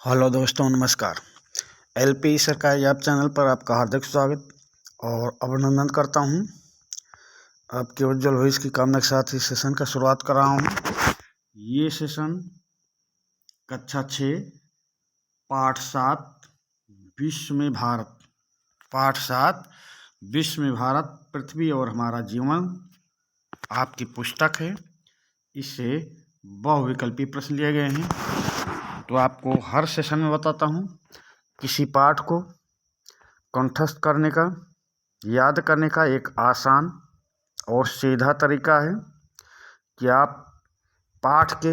Hello दोस्तों, नमस्कार। LP सरकारी ऐप चैनल पर आपका हार्दिक स्वागत और अभिनंदन करता हूं। आपके उज्जवल भविष्य की कामना के साथ इस सेशन का शुरुआत कर रहा हूं। ये सेशन कक्षा 6 पाठ 7 विश्व में भारत, पाठ 7 विश्व में भारत, पृथ्वी और हमारा जीवन आपकी पुस्तक है। इससे बहुविकल्पी प्रश्न लिए गए हैं। तो आपको हर सेशन में बताता हूँ किसी पाठ को कंठस्थ करने का, याद करने का एक आसान और सीधा तरीका है कि आप पाठ के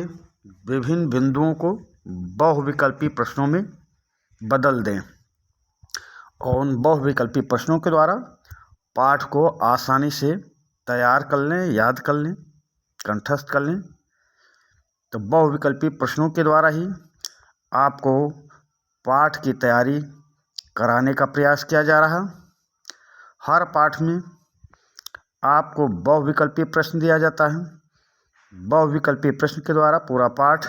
विभिन्न बिंदुओं को बहुविकल्पी प्रश्नों में बदल दें और उन बहुविकल्पी प्रश्नों के द्वारा पाठ को आसानी से तैयार कर लें, याद कर लें, कंठस्थ कर लें। तो बहुविकल्पी प्रश्नों के द्वारा ही आपको पाठ की तैयारी कराने का प्रयास किया जा रहा। हर पाठ में आपको बहुविकल्पी प्रश्न दिया जाता है। बहुविकल्पी प्रश्न के द्वारा पूरा पाठ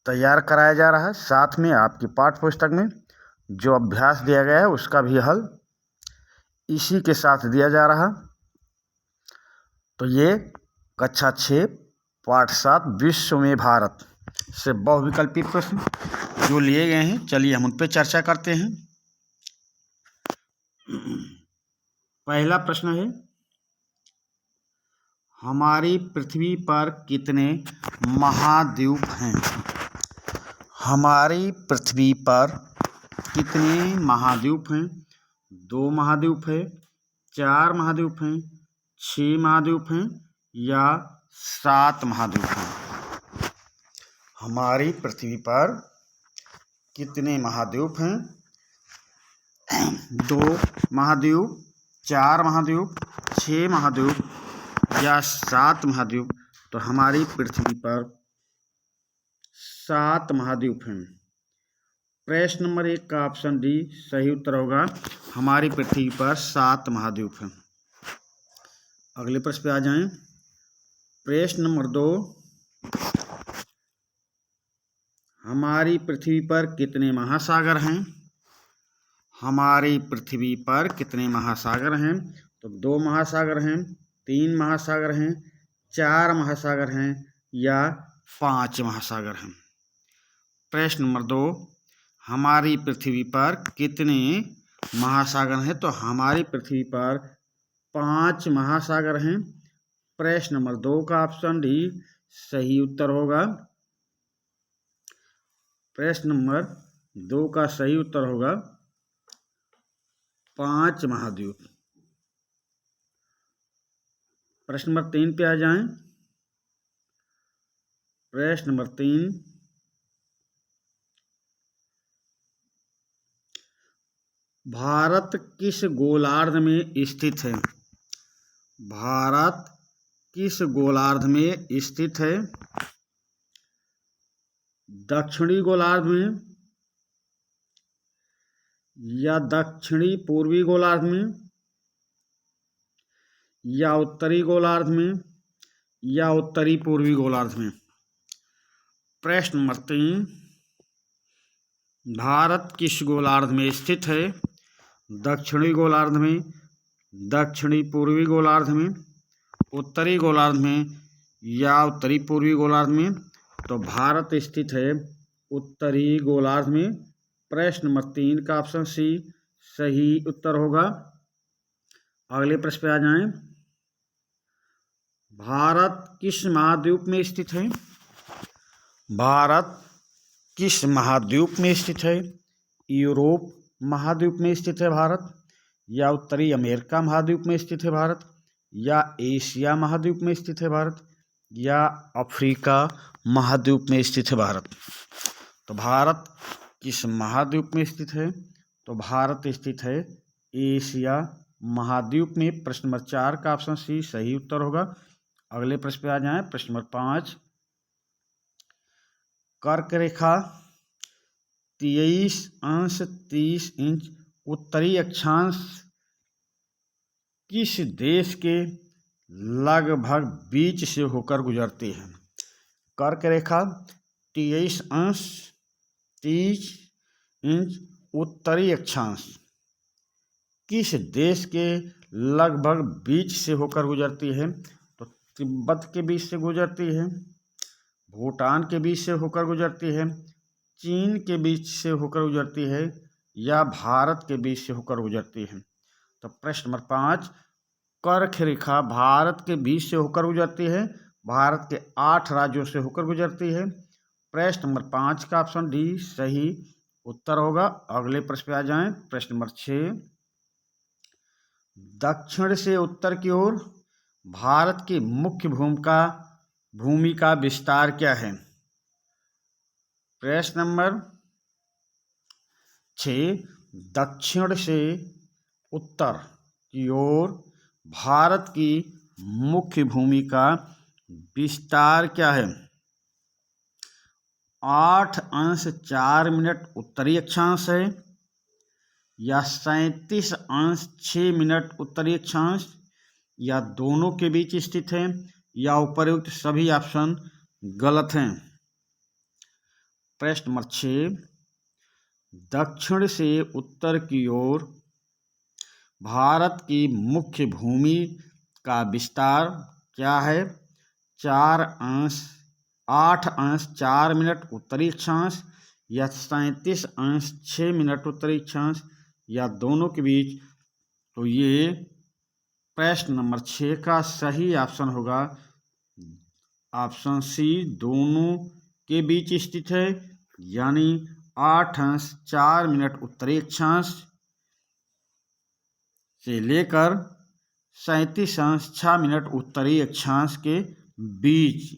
तैयार कराया जा रहा है। साथ में आपकी पाठ्य पुस्तक में जो अभ्यास दिया गया है उसका भी हल इसी के साथ दिया जा रहा। तो ये कक्षा 6 पाठ 7 विश्व में भारत से बहुविकल्पी प्रश्न जो लिए गए हैं, चलिए हम उन पर चर्चा करते हैं। पहला प्रश्न है, हमारी पृथ्वी पर कितने महाद्वीप हैं? हमारी पृथ्वी पर कितने महाद्वीप हैं? 2 महाद्वीप है, 4 महाद्वीप हैं, 6 महाद्वीप हैं या 7 महाद्वीप हैं? हमारी पृथ्वी पर कितने महाद्वीप हैं? 2 महाद्वीप, 4 महाद्वीप, 6 महाद्वीप या 7 महाद्वीप? तो हमारी पृथ्वी पर 7 महाद्वीप हैं। प्रश्न नंबर 1 का ऑप्शन डी सही उत्तर होगा। हमारी पृथ्वी पर 7 महाद्वीप हैं। अगले प्रश्न पे आ जाएं। प्रश्न नंबर 2, हमारी पृथ्वी पर कितने महासागर हैं? हमारी पृथ्वी पर कितने महासागर हैं? तो 2 महासागर हैं, 3 महासागर हैं, 4 महासागर हैं या 5 महासागर हैं? प्रश्न नंबर 2, हमारी पृथ्वी पर कितने महासागर हैं? तो हमारी पृथ्वी पर 5 महासागर हैं। प्रश्न नंबर 2 का ऑप्शन डी सही उत्तर होगा। प्रश्न नंबर 2 का सही उत्तर होगा 5 महाद्वीप। प्रश्न नंबर 3 पे आ जाएं। प्रश्न नंबर 3, भारत किस गोलार्ध में स्थित है? भारत किस गोलार्ध में स्थित है? दक्षिणी गोलार्ध में या दक्षिणी पूर्वी गोलार्ध में या उत्तरी गोलार्ध में या उत्तरी पूर्वी गोलार्ध में? प्रश्न नंबर 3, भारत किस गोलार्ध में स्थित है? दक्षिणी गोलार्ध में, दक्षिणी पूर्वी गोलार्ध में, उत्तरी गोलार्ध में या उत्तरी पूर्वी गोलार्ध में? तो भारत स्थित है उत्तरी गोलार्ध में। प्रश्न नंबर 3 का ऑप्शन सी सही उत्तर होगा। अगले प्रश्न पे आ जाएं। भारत किस महाद्वीप में स्थित है? भारत किस महाद्वीप में स्थित है? यूरोप महाद्वीप में स्थित है भारत या उत्तरी अमेरिका महाद्वीप में स्थित है भारत या एशिया महाद्वीप में स्थित है भारत या अफ्रीका महाद्वीप में स्थित है भारत? तो भारत किस महाद्वीप में स्थित है? तो भारत स्थित है एशिया महाद्वीप में। प्रश्न नंबर 4 का ऑप्शन सी सही उत्तर होगा। अगले प्रश्न पे आ जाएं। प्रश्न नंबर 5, कर्क रेखा 23 अंश 30 इंच उत्तरी अक्षांश किस देश के लगभग बीच से होकर गुजरती है? कर्क रेखा 23 अंश 30 इंच उत्तरी अक्षांश किस देश के लगभग बीच से होकर गुजरती है? तो तिब्बत के बीच से गुजरती है, भूटान के बीच से होकर गुजरती है, चीन के बीच से होकर गुजरती है, या भारत के बीच से होकर गुजरती है? तो प्रश्न नंबर 5, कर्क रेखा भारत के बीच से होकर गुजरती है, भारत के 8 राज्यों से होकर गुजरती है। प्रश्न नंबर 5 का ऑप्शन डी सही उत्तर होगा। अगले प्रश्न पे आ जाएं। प्रश्न नंबर 6, दक्षिण से उत्तर की ओर भारत की मुख्य भूमि का विस्तार क्या है? प्रश्न नंबर 6, दक्षिण से उत्तर की ओर भारत की मुख्य भूमि का विस्तार क्या है? 8 अंश 4 मिनट उत्तरी अक्षांश है, या 37 अंश 6 मिनट उत्तरी अक्षांश, या दोनों के बीच स्थित है, या उपर्युक्त सभी ऑप्शन गलत हैं? प्रश्न नंबर 6, दक्षिण से उत्तर की ओर भारत की मुख्य भूमि का विस्तार क्या है? 8 अंश 4 मिनट उत्तरी अक्षांश, या 37 अंश 6 मिनट उत्तरी अक्षांश, या दोनों के बीच? तो ये प्रश्न नंबर 6 का सही ऑप्शन होगा ऑप्शन सी, दोनों के बीच स्थित है, यानी 8 अंश 4 मिनट उत्तरी अक्षांश से लेकर 37 अंश 6 मिनट उत्तरी अक्षांश के बीच।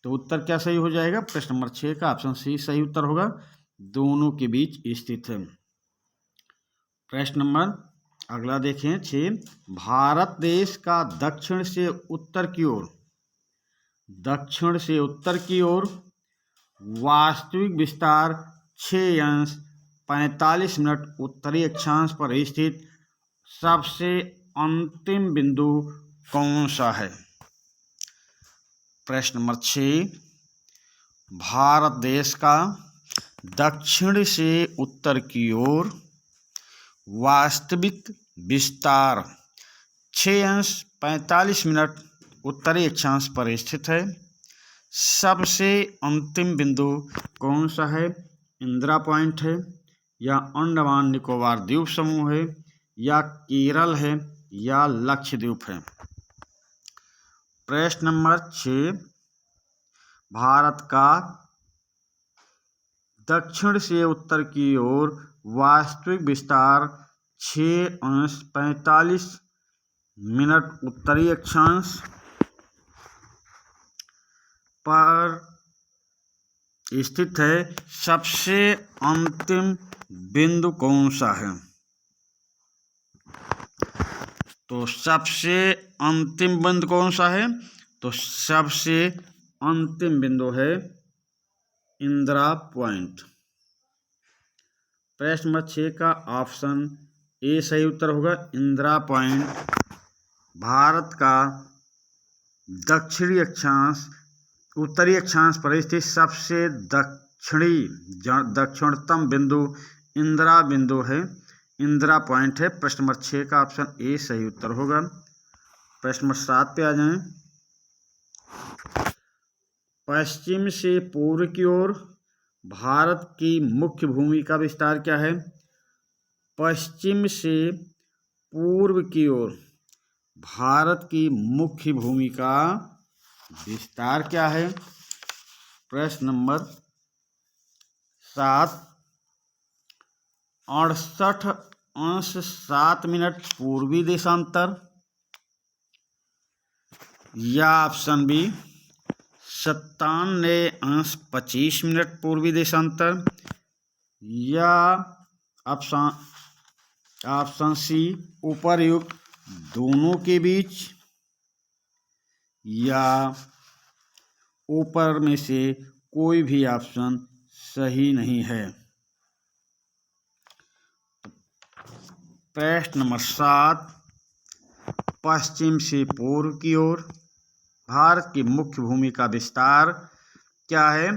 तो उत्तर क्या सही हो जाएगा? प्रश्न नंबर 6 का ऑप्शन सी सही उत्तर होगा, दोनों के बीच स्थित है। प्रश्न नंबर अगला देखें 6, भारत देश का दक्षिण से उत्तर की ओर वास्तविक विस्तार 6 अंश 45 मिनट उत्तरी अक्षांश पर स्थित सबसे अंतिम बिंदु कौन सा है? प्रश्न नंबर 6, भारत देश का दक्षिण से उत्तर की ओर वास्तविक विस्तार 6 अंश 45 मिनट उत्तरी अक्षांश पर स्थित है, सबसे अंतिम बिंदु कौन सा है? इंदिरा पॉइंट है, या अंडमान निकोबार द्वीप समूह है, या केरल है, या लक्षद्वीप है? प्रश्न नंबर 6, भारत का दक्षिण से उत्तर की ओर वास्तविक विस्तार 6 अंश 45 मिनट उत्तरी अक्षांश पर स्थित है, सबसे अंतिम बिंदु कौन सा है? तो सबसे अंतिम बिंदु कौन सा है? तो सबसे अंतिम बिंदु है इंदिरा पॉइंट। प्रश्न नंबर 6 का ऑप्शन ए सही उत्तर होगा। इंदिरा पॉइंट भारत का उत्तरी अक्षांश पर स्थित सबसे दक्षिणतम बिंदु इंदिरा बिंदु है, इंदिरा पॉइंट है। प्रश्न नंबर 6 का ऑप्शन ए सही उत्तर होगा। प्रश्न नंबर 7 पे आ जाएं। पश्चिम से पूर्व की ओर भारत की मुख्य भूमि का विस्तार क्या है? पश्चिम से पूर्व की ओर भारत की मुख्य भूमि का विस्तार क्या है? प्रश्न नंबर 7, 68 अंश 7 मिनट पूर्वी देशांतर, या ऑप्शन बी 97 अंश 25 मिनट पूर्वी देशांतर, या ऑप्शन सी उपर्युक्त दोनों के बीच, या ऊपर में से कोई भी ऑप्शन सही नहीं है। प्रश्न नंबर 7, पश्चिम से पूर्व की ओर भारत की मुख्य भूमि का विस्तार क्या है?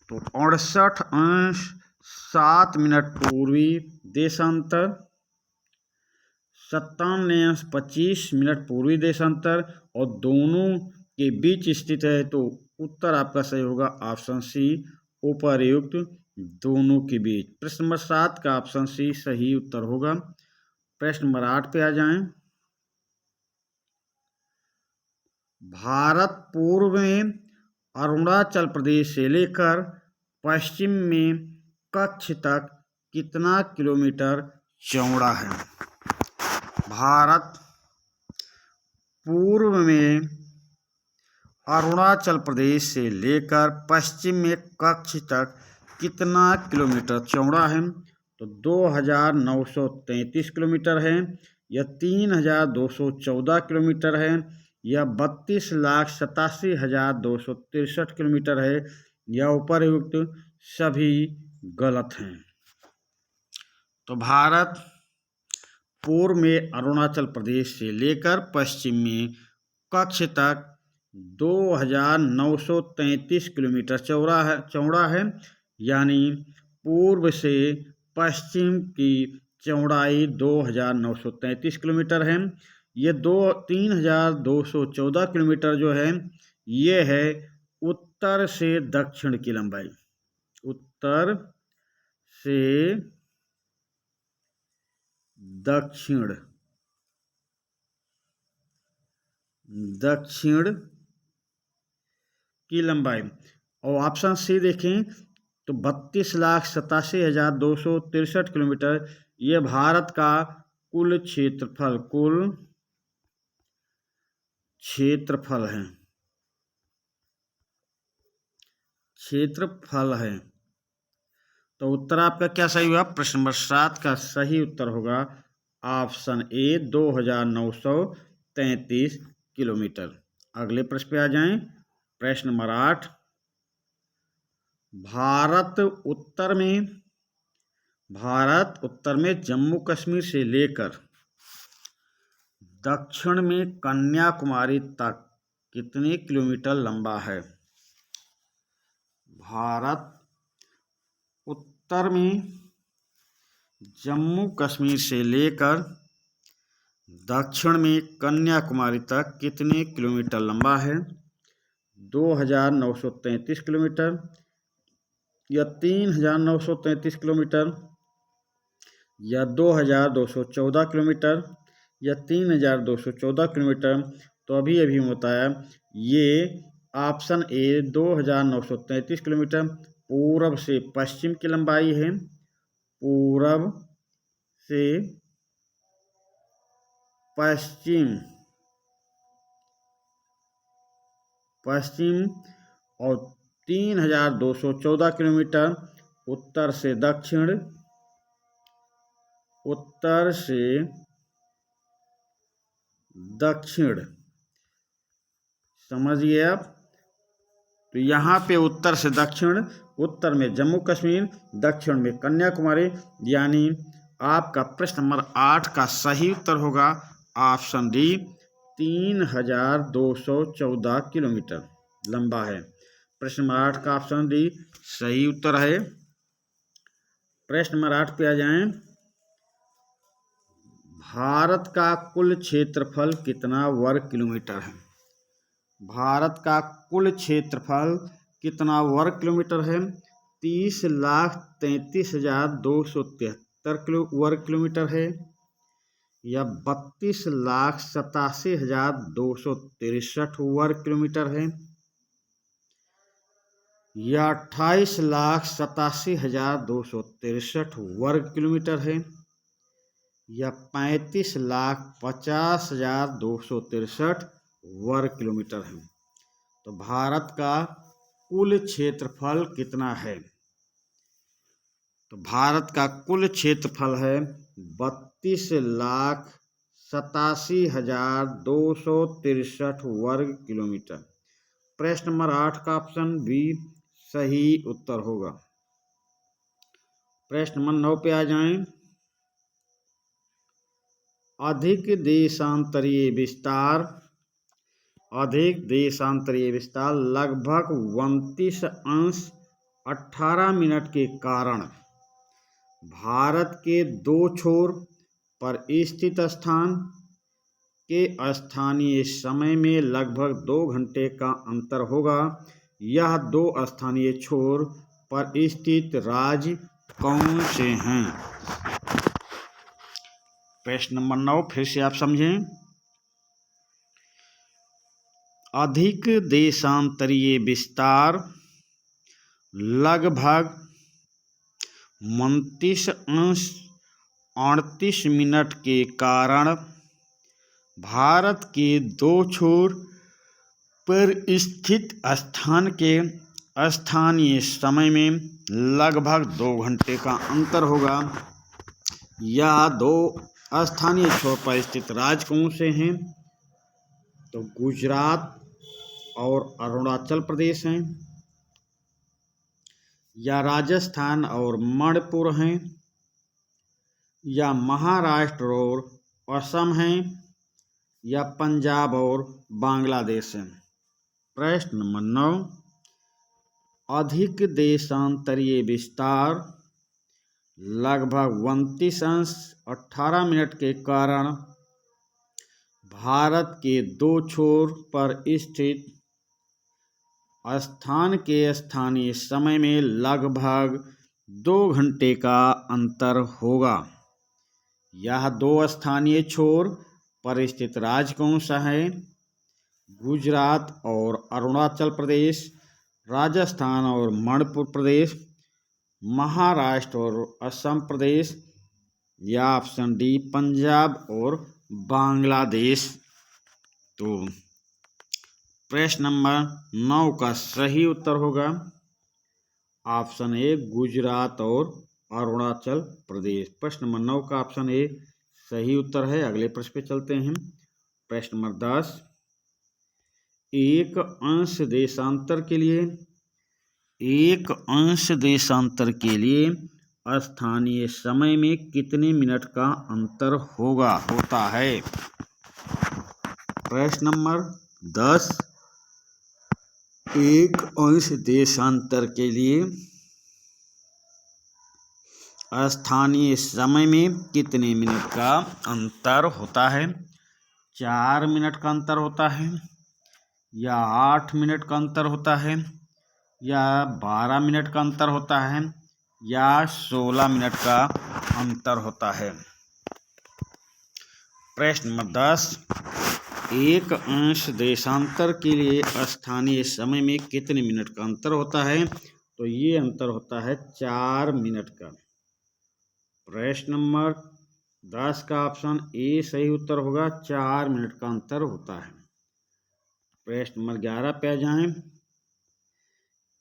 तो 68 अंश 7 मिनट पूर्वी देशांतर, 57 / 25 मिनट पूर्वी देशांतर और दोनों के बीच स्थित है, तो उत्तर आपका सही होगा ऑप्शन सी, उपर्युक्त दोनों के बीच। प्रश्न नंबर 7 का ऑप्शन सी सही उत्तर होगा। प्रश्न नंबर 8 पे आ जाएं। भारत पूर्व में अरुणाचल प्रदेश से लेकर पश्चिम में कच्छ तक कितना किलोमीटर चौड़ा है? भारत पूर्व में अरुणाचल प्रदेश से लेकर पश्चिम में कच्छ तक कितना किलोमीटर चौड़ा है? तो 2933 किलोमीटर है, या 3214 किलोमीटर है, या 32,87,263 किलोमीटर है, या उपरयुक्त सभी गलत हैं। तो भारत पूर्व में अरुणाचल प्रदेश से लेकर पश्चिम में कच्छ तक 2933 किलोमीटर चौड़ा है, यानी पूर्व से पश्चिम की चौड़ाई 2933 किलोमीटर है। ये 3214 किलोमीटर जो है, ये है उत्तर से दक्षिण की लंबाई। उत्तर से दक्षिण की लंबाई। और ऑप्शन सी देखें तो 32,87,263 किलोमीटर ये भारत का कुल क्षेत्रफल है। तो उत्तर आपका क्या सही हुआ? प्रश्न नंबर 7 का सही उत्तर होगा ऑप्शन ए, 2933 किलोमीटर। अगले प्रश्न पे आ जाएं। प्रश्न नंबर 8, भारत उत्तर में जम्मू कश्मीर से लेकर दक्षिण में कन्याकुमारी तक कितने किलोमीटर लंबा है? भारत उत्तर में जम्मू कश्मीर से लेकर दक्षिण में कन्याकुमारी तक कितने किलोमीटर लंबा है? 2933 किलोमीटर, या 3933 किलोमीटर, या 2214 किलोमीटर, या 3214 किलोमीटर। तो अभी बताया ये ऑप्शन ए 2933 किलोमीटर पूर्व से पश्चिम की लंबाई है। पूर्व से पश्चिम और 3214 किलोमीटर उत्तर से दक्षिण समझिए आप। तो यहाँ पे उत्तर से दक्षिण, उत्तर में जम्मू कश्मीर, दक्षिण में कन्याकुमारी, यानी आपका प्रश्न नंबर 8 का सही उत्तर होगा ऑप्शन डी, 3214 किलोमीटर लंबा है। प्रश्न नंबर 8 का ऑप्शन डी सही उत्तर है। प्रश्न नंबर 8 पे आ जाएं। भारत का कुल क्षेत्रफल कितना वर्ग किलोमीटर है? भारत का कुल क्षेत्रफल कितना वर्ग किलोमीटर है? 30,33,273 वर्ग किलोमीटर है, या 32,87,263 वर्ग किलोमीटर है, या 28,87,263 वर्ग किलोमीटर है, या 35,50,263 वर्ग किलोमीटर है। तो भारत का कुल क्षेत्रफल कितना है? तो भारत का कुल क्षेत्रफल है 32,87,263 वर्ग किलोमीटर। प्रश्न नंबर 8 का ऑप्शन बी सही उत्तर होगा। प्रश्न नंबर 9 पे आ जाएं। अधिक देशांतरीय विस्तार लगभग 29 अंश 18 मिनट के कारण भारत के दो छोर पर स्थित स्थान के स्थानीय समय में लगभग 2 घंटे का अंतर होगा। यह दो स्थानीय छोर पर स्थित राज्य कौन से हैं? प्रश्न नंबर 9 फिर से आप समझें। अधिक देशांतरीय विस्तार लगभग 29.38 मिनट के कारण भारत के दो छोर पर स्थित स्थान के स्थानीय समय में लगभग 2 घंटे का अंतर होगा। यह दो स्थानीय छोर पर स्थित राज्य कौन से हैं? तो गुजरात और अरुणाचल प्रदेश हैं, या राजस्थान और मणिपुर हैं, या महाराष्ट्र और असम हैं, या पंजाब और बांग्लादेश हैं। प्रश्न नंबर 9, अधिक देशांतरीय विस्तार लगभग 29.18 मिनट के कारण भारत के दो छोर पर स्थित स्थान के स्थानीय समय में लगभग 2 घंटे का अंतर होगा। यह दो स्थानीय छोर पर स्थित राज्य कौन सा है? गुजरात और अरुणाचल प्रदेश, राजस्थान और मणिपुर प्रदेश, महाराष्ट्र और असम प्रदेश, या ऑप्शन डी पंजाब और बांग्लादेश। तो प्रश्न नंबर 9 का सही उत्तर होगा ऑप्शन ए गुजरात और अरुणाचल प्रदेश। प्रश्न नंबर 9 का ऑप्शन ए सही उत्तर है। अगले प्रश्न पे चलते हैं। प्रश्न नंबर 10, एक अंश देशांतर के लिए स्थानीय समय में कितने मिनट का अंतर होता है? प्रश्न नंबर 10, एक अंश देशांतर के लिए स्थानीय समय में कितने मिनट का अंतर होता है? 4 मिनट का अंतर होता है, या 8 मिनट का अंतर होता है, या 12 मिनट का अंतर होता है, या 16 मिनट का अंतर होता है? प्रश्न नंबर 10, एक अंश देशांतर के लिए स्थानीय समय में कितने मिनट का अंतर होता है? तो ये अंतर होता है 4 मिनट का। प्रश्न नंबर 10 का ऑप्शन ए सही उत्तर होगा, 4 मिनट का अंतर होता है। प्रश्न नंबर 11 पे आ जाएं।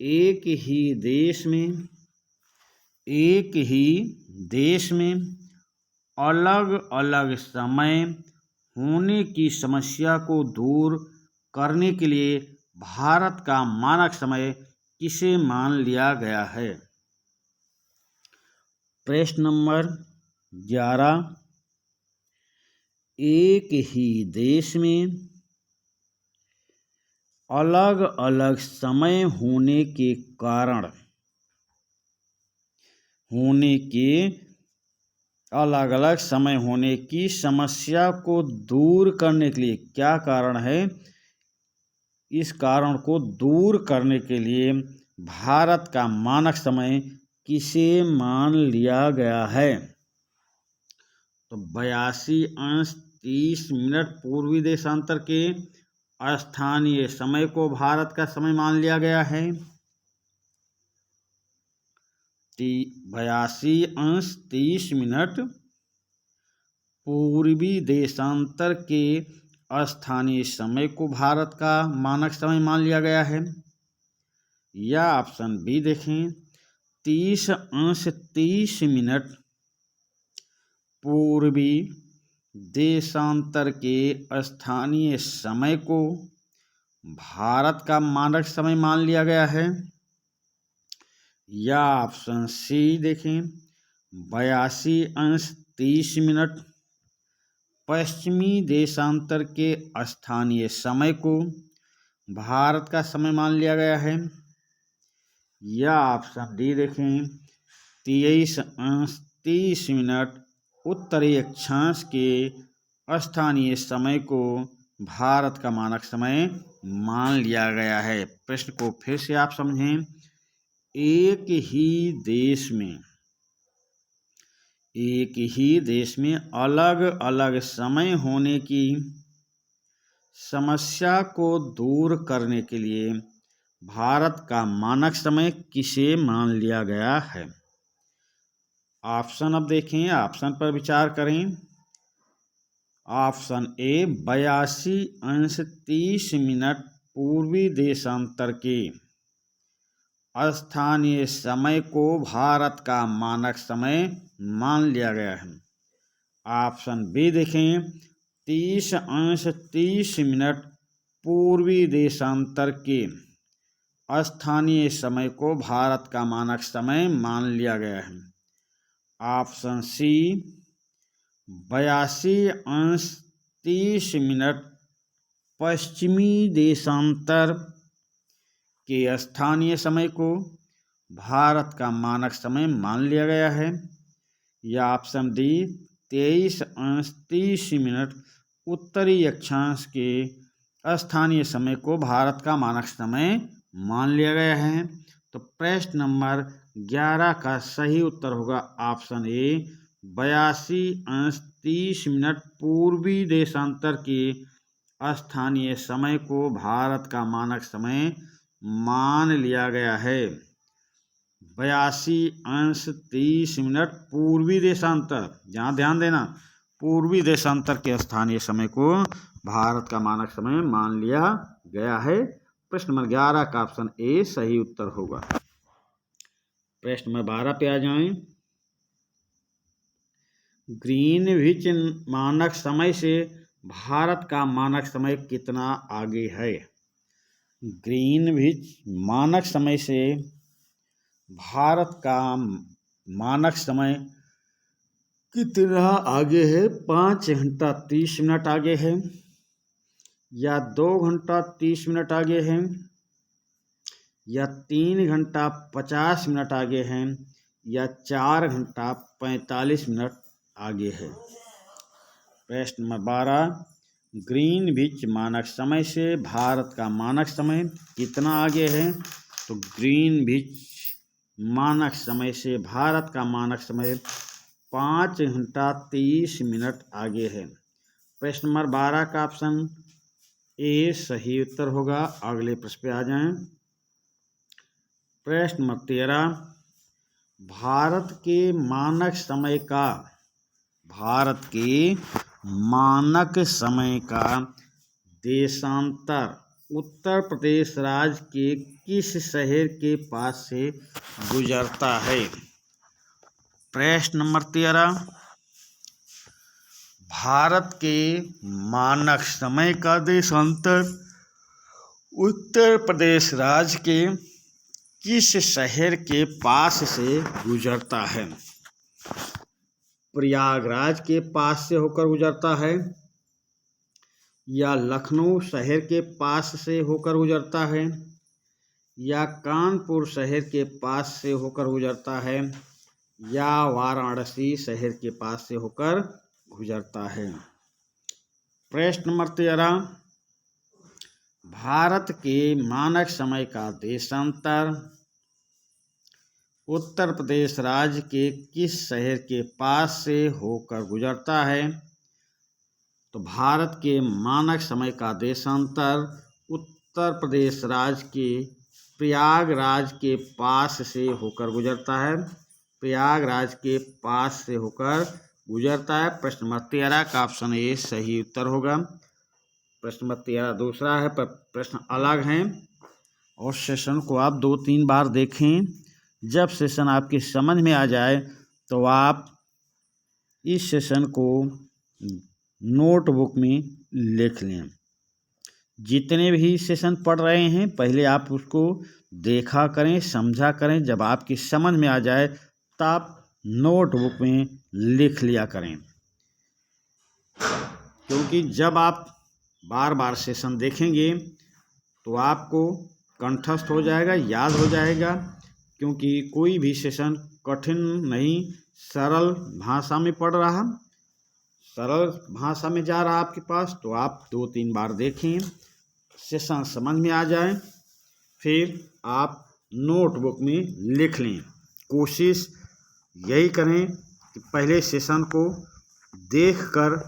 एक ही देश में अलग अलग समय होने की समस्या को दूर करने के लिए भारत का मानक समय किसे मान लिया गया है? प्रश्न नंबर 11, एक ही देश में अलग अलग समय होने के की समस्या को दूर करने के लिए क्या कारण है? इस कारण को दूर करने के लिए भारत का मानक समय किसे मान लिया गया है? तो 82.30 मिनट पूर्वी देशांतर के स्थानीय समय को भारत का समय मान लिया गया है। 82.30 मिनट पूर्वी देशांतर के स्थानीय समय को भारत का मानक समय मान लिया गया है। या ऑप्शन बी देखें, 30.30 मिनट पूर्वी देशांतर के स्थानीय समय को भारत का मानक समय मान लिया गया है। या ऑप्शन सी देखें, 82.30 मिनट पश्चिमी देशांतर के स्थानीय समय को भारत का समय मान लिया गया है। या ऑप्शन डी देखें, 30 मिनट उत्तरी अक्षांश के स्थानीय समय को भारत का मानक समय मान लिया गया है। प्रश्न को फिर से आप समझें। एक ही देश में अलग अलग समय होने की समस्या को दूर करने के लिए भारत का मानक समय किसे मान लिया गया है? ऑप्शन अब देखें, ऑप्शन पर विचार करें। ऑप्शन ए 82°30 पूर्वी देशांतर के स्थानीय समय को भारत का मानक समय मान लिया गया है। ऑप्शन बी देखें, 30°30 पूर्वी देशांतर के स्थानीय समय को भारत का मानक समय मान लिया गया है। ऑप्शन सी 82°30 पश्चिमी देशांतर के स्थानीय समय को भारत का मानक समय मान लिया गया है। या ऑप्शन डी 23°30 उत्तरी अक्षांश के स्थानीय समय को भारत का मानक समय मान लिया गया है। तो प्रश्न नंबर 11 का सही उत्तर होगा ऑप्शन ए 82°30 पूर्वी देशांतर के स्थानीय समय को भारत का मानक समय मान लिया गया है। 82°30 पूर्वी देशांतर, जहाँ ध्यान देना, पूर्वी देशांतर के स्थानीय समय को भारत का मानक समय मान लिया गया है। प्रश्न नंबर 11 का ऑप्शन ए सही उत्तर होगा। प्रश्न नंबर 12 पे आ जाएं। ग्रीनविच मानक समय से भारत का मानक समय कितना आगे है? ग्रीनविच मानक समय से भारत का मानक समय कितना आगे है? 5 घंटा 30 मिनट आगे है, या 2 घंटा 30 मिनट आगे है, या 3 घंटा 50 मिनट आगे है, या 4 घंटा 45 मिनट आगे है। प्रश्न नंबर 12, ग्रीनविच मानक समय से भारत का मानक समय कितना आगे है? तो ग्रीनविच मानक समय से भारत का मानक समय 5 घंटा 30 मिनट आगे है। प्रश्न नंबर 12 का ऑप्शन ए सही उत्तर होगा। अगले प्रश्न पे आ जाएं। प्रश्न नंबर 13, भारत के मानक समय का देशांतर उत्तर प्रदेश राज्य के किस शहर के पास से गुजरता है? प्रश्न नंबर 13, भारत के मानक समय का देशांतर उत्तर प्रदेश राज्य के किस शहर के पास से गुजरता है? प्रयागराज के पास से होकर गुजरता है, या लखनऊ शहर के पास से होकर गुजरता है, या कानपुर शहर के पास से होकर गुजरता है, या वाराणसी शहर के पास से होकर गुजरता है? प्रश्न नंबर 13, भारत के मानक समय का देशांतर उत्तर प्रदेश राज्य के किस शहर के पास से होकर गुजरता है? तो भारत के मानक समय का देशांतर उत्तर प्रदेश राज्य के प्रयागराज के पास से होकर गुजरता है। प्रयागराज के पास से होकर गुजरता है। प्रश्न नंबर 13 का ऑप्शन ए सही उत्तर होगा। प्रश्न नंबर 13 दूसरा है, पर प्रश्न अलग हैं और सेशन को आप 2-3 बार देखें। जब सेशन आपकी समझ में आ जाए तो आप इस सेशन को नोटबुक में लिख लें। जितने भी सेशन पढ़ रहे हैं पहले आप उसको देखा करें, समझा करें। जब आपकी समझ में आ जाए तब आप नोटबुक में लिख लिया करें, क्योंकि जब आप बार बार सेशन देखेंगे तो आपको कंठस्थ हो जाएगा, याद हो जाएगा। क्योंकि कोई भी सेशन कठिन नहीं, सरल भाषा में पढ़ रहा, सरल भाषा में जा रहा आपके पास। तो आप 2-3 बार देखें, सेशन समझ में आ जाए, फिर आप नोटबुक में लिख लें। कोशिश यही करें कि पहले सेशन को देखकर,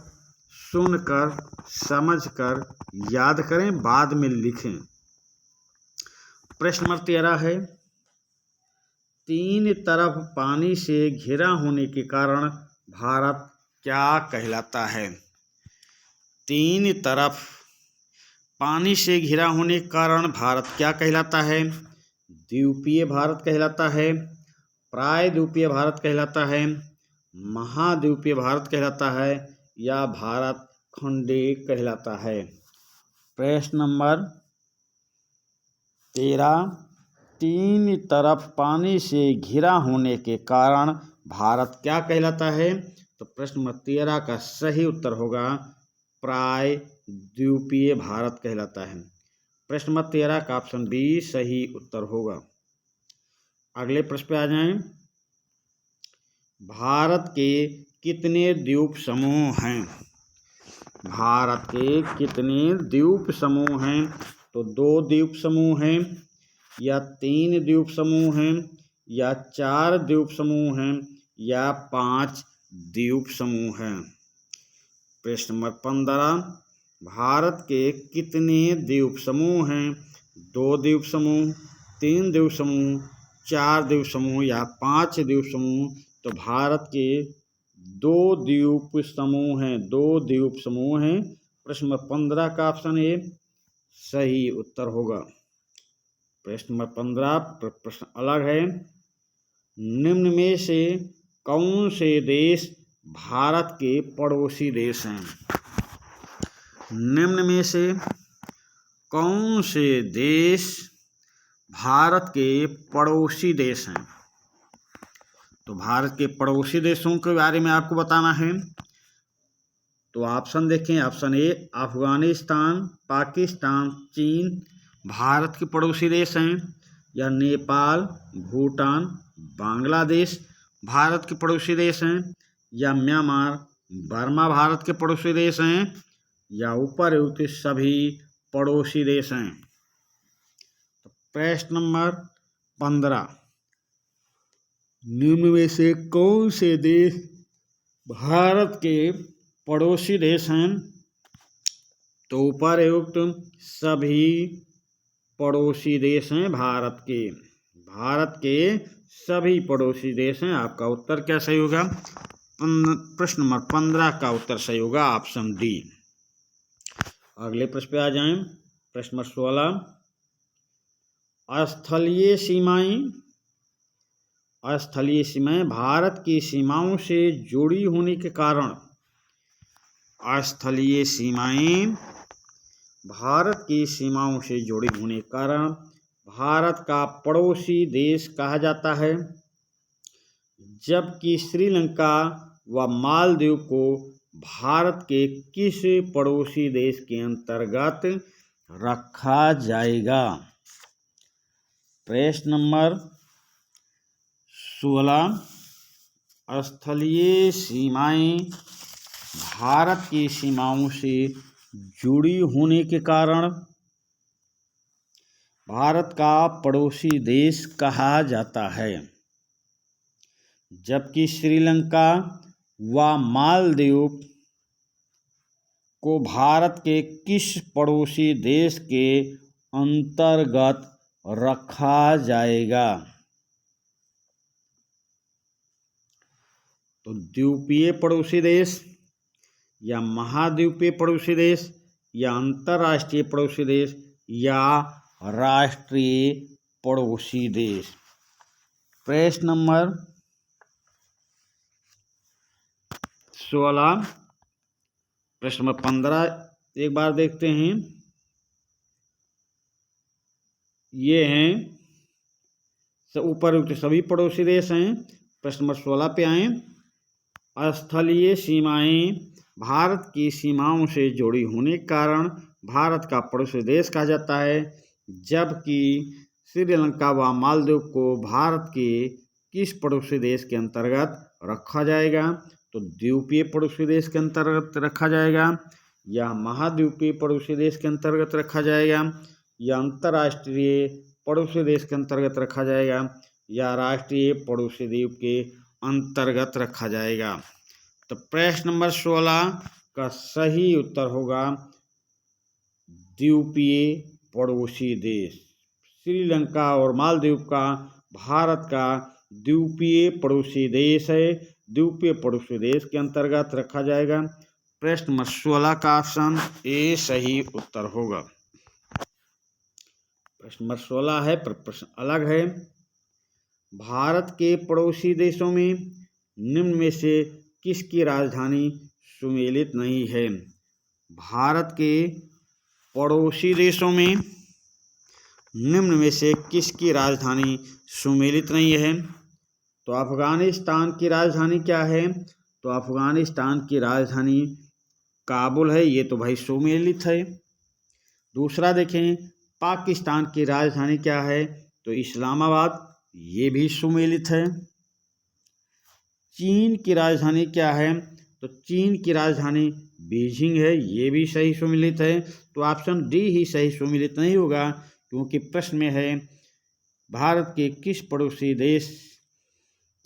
सुनकर, समझकर याद करें, बाद में लिखें। प्रश्न नंबर 13 है, 3 तरफ पानी से घिरा होने के कारण भारत क्या कहलाता है? 3 तरफ पानी से घिरा होने के कारण भारत क्या कहलाता है? द्वीपीय भारत कहलाता है, प्रायद्वीपीय भारत कहलाता है, महाद्वीपीय भारत कहलाता है, या भारत खंडीय कहलाता है? प्रश्न नंबर 13, 3 तरफ पानी से घिरा होने के कारण भारत क्या कहलाता है? तो प्रश्न नंबर 13 का सही उत्तर होगा प्रायद्वीपीय भारत कहलाता है। प्रश्न नंबर 13 का ऑप्शन बी सही उत्तर होगा। अगले प्रश्न पे आ जाएं। भारत के कितने द्वीप समूह हैं? भारत के कितने द्वीप समूह हैं? तो 2 द्वीप समूह हैं, या 3 द्वीप समूह हैं, या 4 द्वीप समूह हैं, या 5 द्वीप समूह हैं? प्रश्न नंबर 15, भारत के कितने द्वीप समूह हैं? 2 द्वीप समूह, 3 द्वीप समूह, 4 द्वीप समूह, या 5 द्वीप समूह? तो भारत के 2 द्वीप समूह हैं, 2 द्वीप समूह हैं। प्रश्न नंबर 15 का ऑप्शन ए सही उत्तर होगा। प्रश्न नंबर 15 प्रश्न अलग है। निम्न में से कौन से देश भारत के पड़ोसी देश हैं? निम्न में से कौन से देश भारत के पड़ोसी देश हैं? तो भारत के पड़ोसी देशों के बारे में आपको बताना है। तो ऑप्शन देखें। ऑप्शन ए अफगानिस्तान, पाकिस्तान, चीन भारत के पड़ोसी देश हैं, या नेपाल, भूटान, बांग्लादेश भारत के पड़ोसी देश हैं, या म्यांमार, बर्मा भारत के पड़ोसी देश हैं, या उपरोक्त सभी पड़ोसी देश हैं? तो प्रश्न नंबर 15, निम्न में से कौन से देश भारत के पड़ोसी देश हैं? तो उपरोक्त सभी पड़ोसी देश हैं भारत के। भारत के सभी पड़ोसी देश हैं। आपका उत्तर क्या सही होगा? प्रश्न नंबर 15 का उत्तर सही होगा, ऑप्शन डी। अगले प्रश्न पे आ जाएं। प्रश्न नंबर 16, स्थलीय सीमाएं। स्थलीय सीमाएं भारत की सीमाओं से जुड़ी होने के कारण, स्थलीय सीमाएं भारत की सीमाओं से जुड़ी होने के कारण भारत का पड़ोसी देश कहा जाता है, जबकि श्रीलंका व मालदीव को भारत के किस पड़ोसी देश के अंतर्गत रखा जाएगा? प्रश्न नंबर 16, स्थलीय सीमाएं भारत की सीमाओं से जुड़ी होने के कारण भारत का पड़ोसी देश कहा जाता है, जबकि श्रीलंका व मालदीव को भारत के किस पड़ोसी देश के अंतर्गत रखा जाएगा? तो द्वीपीय पड़ोसी देश, या महाद्वीपीय पड़ोसी देश, या अंतर्राष्ट्रीय पड़ोसी देश, या राष्ट्रीय पड़ोसी देश? प्रश्न नंबर 16, प्रश्न नंबर 15 एक बार देखते हैं। ये हैं ऊपर सभी पड़ोसी देश हैं। प्रश्न नंबर 16 पे आए। स्थलीय सीमाएं भारत की सीमाओं से जुड़ी होने के कारण भारत का पड़ोसी देश कहा जाता है, जबकि श्रीलंका व मालदीव को भारत के किस पड़ोसी देश के अंतर्गत रखा जाएगा? तो द्वीपीय पड़ोसी देश के अंतर्गत रखा जाएगा, या महाद्वीपीय पड़ोसी देश के अंतर्गत रखा जाएगा, या अंतर्राष्ट्रीय पड़ोसी देश के अंतर्गत रखा जाएगा, या राष्ट्रीय पड़ोसी द्वीप के अंतर्गत रखा जाएगा? तो प्रश्न नंबर 16 का सही उत्तर होगा द्वीपीय पड़ोसी देश। श्रीलंका और मालदीव का भारत का द्वीपीय पड़ोसी देश है, द्वीपीय पड़ोसी देश के अंतर्गत रखा जाएगा। प्रश्न नंबर 16 का ऑप्शन ए सही उत्तर होगा। प्रश्न नंबर 16 है पर प्रश्न अलग है। भारत के पड़ोसी देशों में निम्न में से किसकी राजधानी सुमेलित नहीं है? भारत के पड़ोसी देशों में निम्न में से किसकी राजधानी सुमेलित नहीं है? तो अफगानिस्तान की राजधानी क्या है? तो अफगानिस्तान की राजधानी काबुल है, ये तो भाई सुमेलित है। दूसरा देखें, पाकिस्तान की राजधानी क्या है? तो इस्लामाबाद, ये भी सुमेलित है। चीन की राजधानी क्या है? तो चीन की राजधानी बीजिंग है, ये भी सही सुमेलित है। तो ऑप्शन डी ही सही सुमेलित नहीं होगा, क्योंकि प्रश्न में है भारत के किस पड़ोसी देश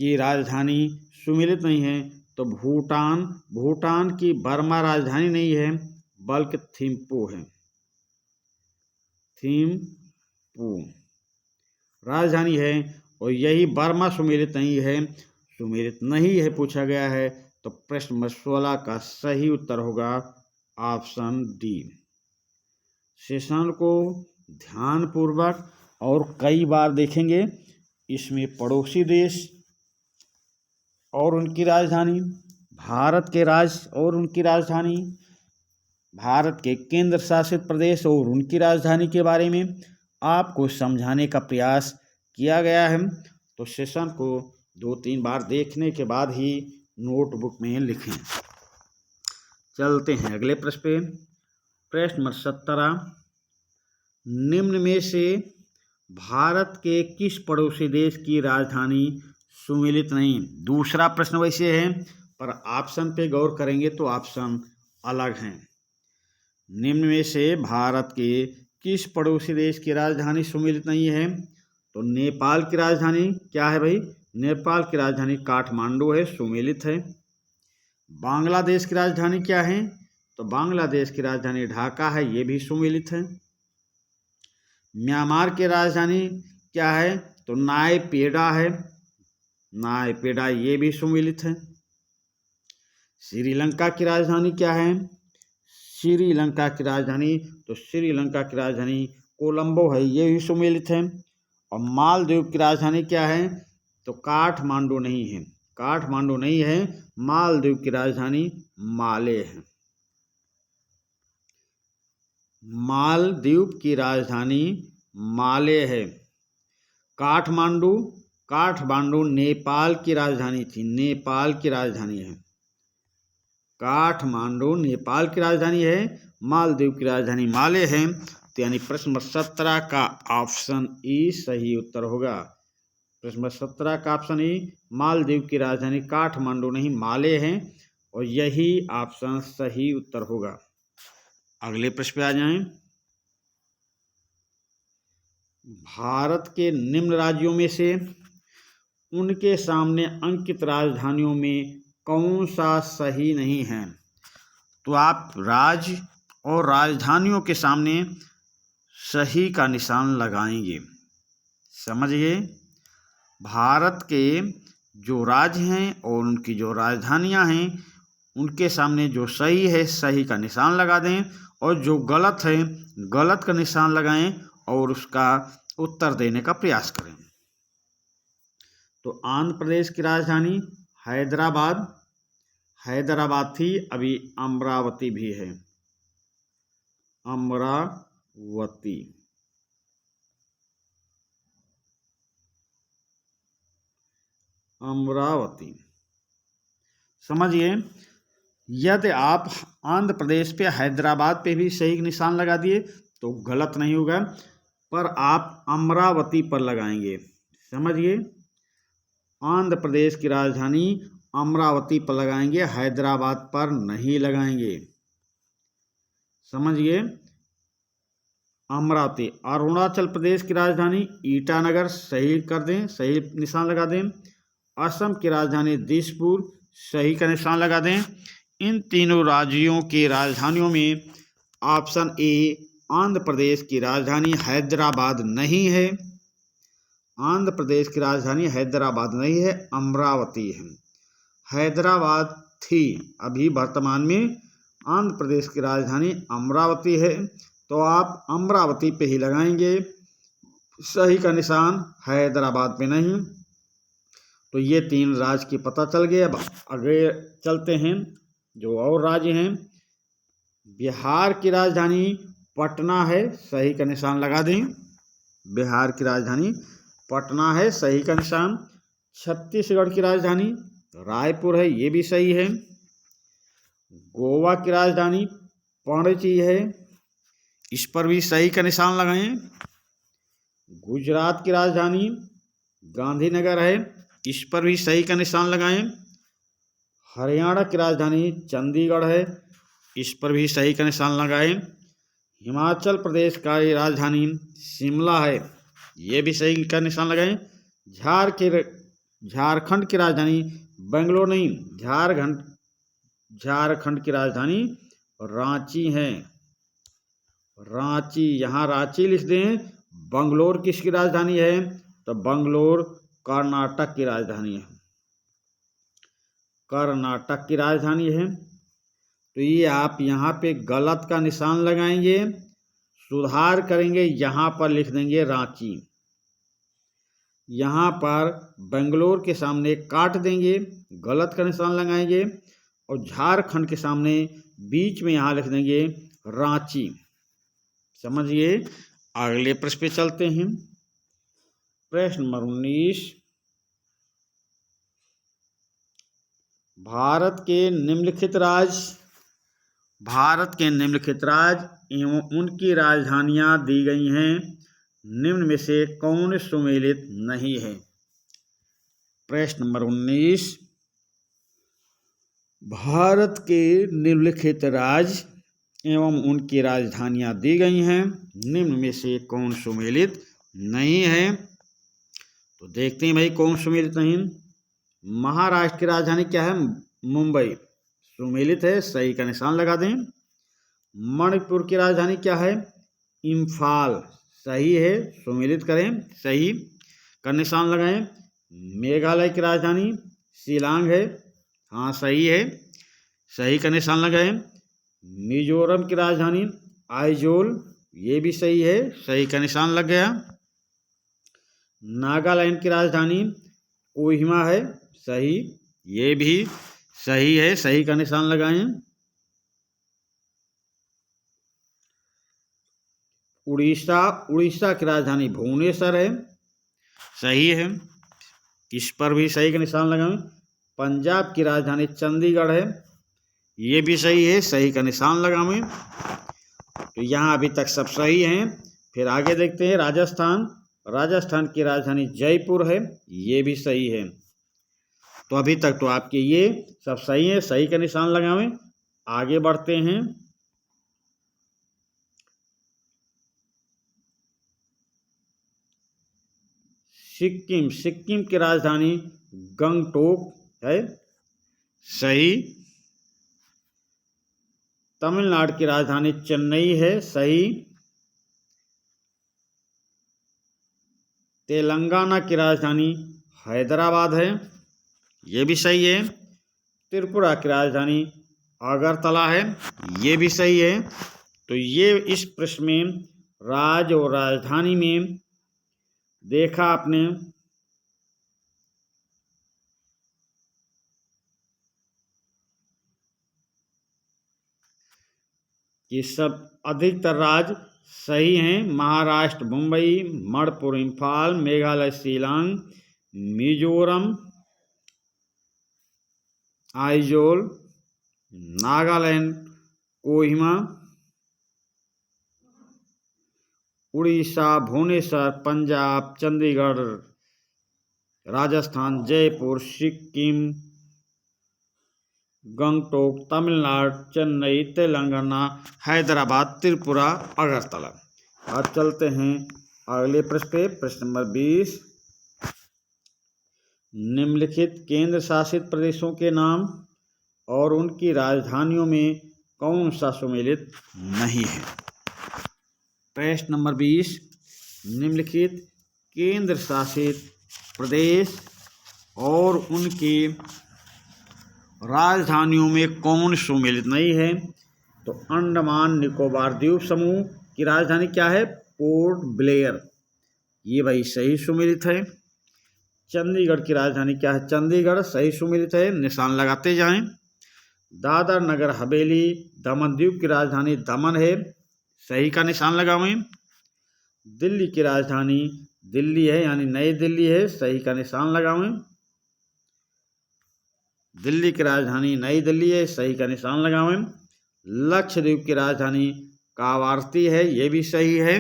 की राजधानी सुमेलित नहीं है? तो भूटान, भूटान की बर्मा राजधानी नहीं है बल्कि थिम्पू है, थिम्पू राजधानी है, और यही बर्मा सुमेलित नहीं है, सुमेलित नहीं है पूछा गया है। तो प्रश्न नंबर 16 का सही उत्तर होगा ऑप्शन डी। सेशन को ध्यानपूर्वक और कई बार देखेंगे, इसमें पड़ोसी देश और उनकी राजधानी, भारत के राज्य और उनकी राजधानी, भारत के केंद्र शासित प्रदेश और उनकी राजधानी के बारे में आपको समझाने का प्रयास किया गया है। तो सेशन को 2-3 बार देखने के बाद ही नोटबुक में लिखें। चलते हैं अगले प्रश्न पे। प्रश्न नंबर 17, निम्न में से भारत के किस पड़ोसी देश की राजधानी सुमेलित नहीं? दूसरा प्रश्न वैसे है, पर ऑप्शन पे गौर करेंगे तो ऑप्शन अलग हैं। निम्न में से भारत के किस पड़ोसी देश की राजधानी सुमेलित नहीं है? तो नेपाल की राजधानी क्या है भाई? नेपाल की राजधानी काठमांडू है, सुमेलित है। बांग्लादेश की राजधानी क्या है? तो बांग्लादेश की राजधानी ढाका है, ये भी सुमेलित है। म्यांमार की राजधानी क्या है? तो नायपीडा है, नायपीडा, ये भी सुमेलित है। श्रीलंका की राजधानी क्या है? श्रीलंका की राजधानी, तो श्रीलंका की राजधानी कोलंबो है, ये भी सुमेलित है। और मालदीव की राजधानी क्या है? तो काठमांडू नहीं है, काठमांडू नहीं है, मालदीव की राजधानी माले है। मालदीव की राजधानी माले है। काठमांडू, काठमांडू नेपाल की राजधानी थी, नेपाल की राजधानी है। काठमांडू नेपाल की राजधानी है, मालदीव की राजधानी माले है। तो यानी प्रश्न नंबर 17 का ऑप्शन ई सही उत्तर होगा। प्रश्न नंबर 17 का ऑप्शन ई, मालदीव की राजधानी काठमांडू नहीं माले है, और यही ऑप्शन सही उत्तर होगा। अगले प्रश्न पे आ जाएं। भारत के निम्न राज्यों में से उनके सामने अंकित राजधानियों में कौन सा सही नहीं है? तो आप राज्य और राजधानियों के सामने सही का निशान लगाएंगे। समझिए, भारत के जो राज्य हैं और उनकी जो राजधानियां हैं, उनके सामने जो सही है सही का निशान लगा दें, और जो गलत है गलत का निशान लगाएं और उसका उत्तर देने का प्रयास करें। तो आंध्र प्रदेश की राजधानी हैदराबाद, हैदराबाद थी, अभी अमरावती भी है, अमरावती। अमरावती समझिए, यदि आप आंध्र प्रदेश पे हैदराबाद पे भी सही निशान लगा दिए तो गलत नहीं होगा, पर आप अमरावती पर लगाएंगे। समझिए, आंध्र प्रदेश की राजधानी अमरावती पर लगाएंगे, हैदराबाद पर नहीं लगाएंगे। समझिए, अमरावती। अरुणाचल प्रदेश की राजधानी ईटानगर, सही कर दें, सही निशान लगा दें। असम की राजधानी दिसपुर, सही का निशान लगा दें। इन तीनों राज्यों की राजधानियों में ऑप्शन ए आंध्र प्रदेश की राजधानी हैदराबाद नहीं है। आंध्र प्रदेश की राजधानी हैदराबाद नहीं है, अमरावती है। हैदराबाद थी, अभी वर्तमान में आंध्र प्रदेश की राजधानी अमरावती है, तो आप अमरावती पे ही लगाएंगे, सही का निशान हैदराबाद पे नहीं। तो ये तीन राज्य की पता चल गए। अब आगे चलते हैं, जो और राज्य हैं। बिहार की राजधानी पटना है, सही का निशान लगा दें। बिहार की राजधानी पटना है, सही का निशान। छत्तीसगढ़ की राजधानी रायपुर है, ये भी सही है। गोवा की राजधानी पणजी है, इस पर भी सही का निशान लगाएं। गुजरात की राजधानी गांधीनगर है, इस पर भी सही का निशान लगाएं। हरियाणा की राजधानी चंडीगढ़ है, इस पर भी सही का निशान लगाएं। हिमाचल प्रदेश का राजधानी शिमला है, ये भी सही का निशान लगाएं। झारखंड की राजधानी बेंगलोर नहीं, झारखंड की राजधानी रांची है। रांची, यहाँ रांची लिख दें। बंगलोर किसकी राजधानी है? तो बंगलोर कर्नाटक की राजधानी है, कर्नाटक की राजधानी है। तो ये आप यहाँ पे गलत का निशान लगाएंगे, सुधार करेंगे, यहाँ पर लिख देंगे रांची। यहाँ पर बेंगलोर के सामने काट देंगे, गलत का निशान लगाएंगे, और झारखंड के सामने बीच में यहाँ लिख देंगे रांची। समझिए, अगले प्रश्न पे चलते हैं। प्रश्न नंबर 19, भारत के निम्नलिखित राज्य एवं उनकी राजधानियां दी गई हैं, निम्न में से कौन सुमेलित नहीं है? प्रश्न नंबर 19, भारत के निम्नलिखित राज्य एवं उनकी राजधानियां दी गई हैं, निम्न में से कौन सुमेलित नहीं है? तो देखते हैं भाई कौन सुमेलित नहीं। महाराष्ट्र की राजधानी क्या है? मुंबई, सुमेलित है, सही का निशान लगा दें। मणिपुर की राजधानी क्या है? इम्फाल, सही है, सुमेलित करें, सही का निशान लगाएं। मेघालय की राजधानी शिलांग है, हाँ सही है, सही का निशान लगाएं। मिजोरम की राजधानी आइजोल, ये भी सही है, सही का निशान लग गया। नागालैंड की राजधानी कोहिमा है, सही, ये भी सही है, सही का निशान लगाएं। उड़ीसा की राजधानी भुवनेश्वर है, सही है, इस पर भी सही का निशान लगाएं। पंजाब की राजधानी चंडीगढ़ है, ये भी सही है, सही का निशान लगाएं। तो यहाँ अभी तक सब सही हैं। फिर आगे देखते हैं राजस्थान की राजधानी जयपुर है, ये भी सही है। तो अभी तक तो आपके ये सब सही है, सही का निशान लगाएं। आगे बढ़ते हैं। सिक्किम की राजधानी गंगटोक है, सही। तमिलनाडु की राजधानी चेन्नई है, सही। तेलंगाना की राजधानी हैदराबाद है, ये भी सही है। त्रिपुरा की राजधानी अगरतला है, ये भी सही है। तो ये इस प्रश्न में राज्य और राजधानी में देखा आपने कि सब अधिकतर राज्य सही हैं। महाराष्ट्र मुंबई, मणिपुर इम्फाल, मेघालय शिलांग, मिजोरम आइजोल, नागालैंड कोहिमा, उड़ीसा, भुवनेश्वर, पंजाब, चंडीगढ़, राजस्थान, जयपुर, सिक्किम, गंगटोक, तमिलनाडु, चेन्नई, तेलंगाना, हैदराबाद, त्रिपुरा, अगरतला। अब चलते हैं अगले प्रश्न पे। प्रश्न नंबर 20, निम्नलिखित केंद्र शासित प्रदेशों के नाम और उनकी राजधानियों में कौन सा सम्मिलित नहीं है। प्रश्न नंबर 20, निम्नलिखित केंद्र शासित प्रदेश और उनकी राजधानियों में कौन सम्मिलित नहीं है। तो अंडमान निकोबार द्वीप समूह की राजधानी क्या है? पोर्ट ब्लेयर, ये भाई सही सम्मिलित है। चंडीगढ़ की राजधानी क्या है? चंडीगढ़, सही सम्मिलित है, निशान लगाते जाएं। दादर नगर हवेली दमन द्वीप की राजधानी दमन है, सही का निशान लगावें। दिल्ली की राजधानी दिल्ली है, यानी नई दिल्ली है, सही का निशान लगावें। दिल्ली की राजधानी नई दिल्ली है, सही का निशान लगावें। लक्षद्वीप की राजधानी कावारती है, ये भी सही है,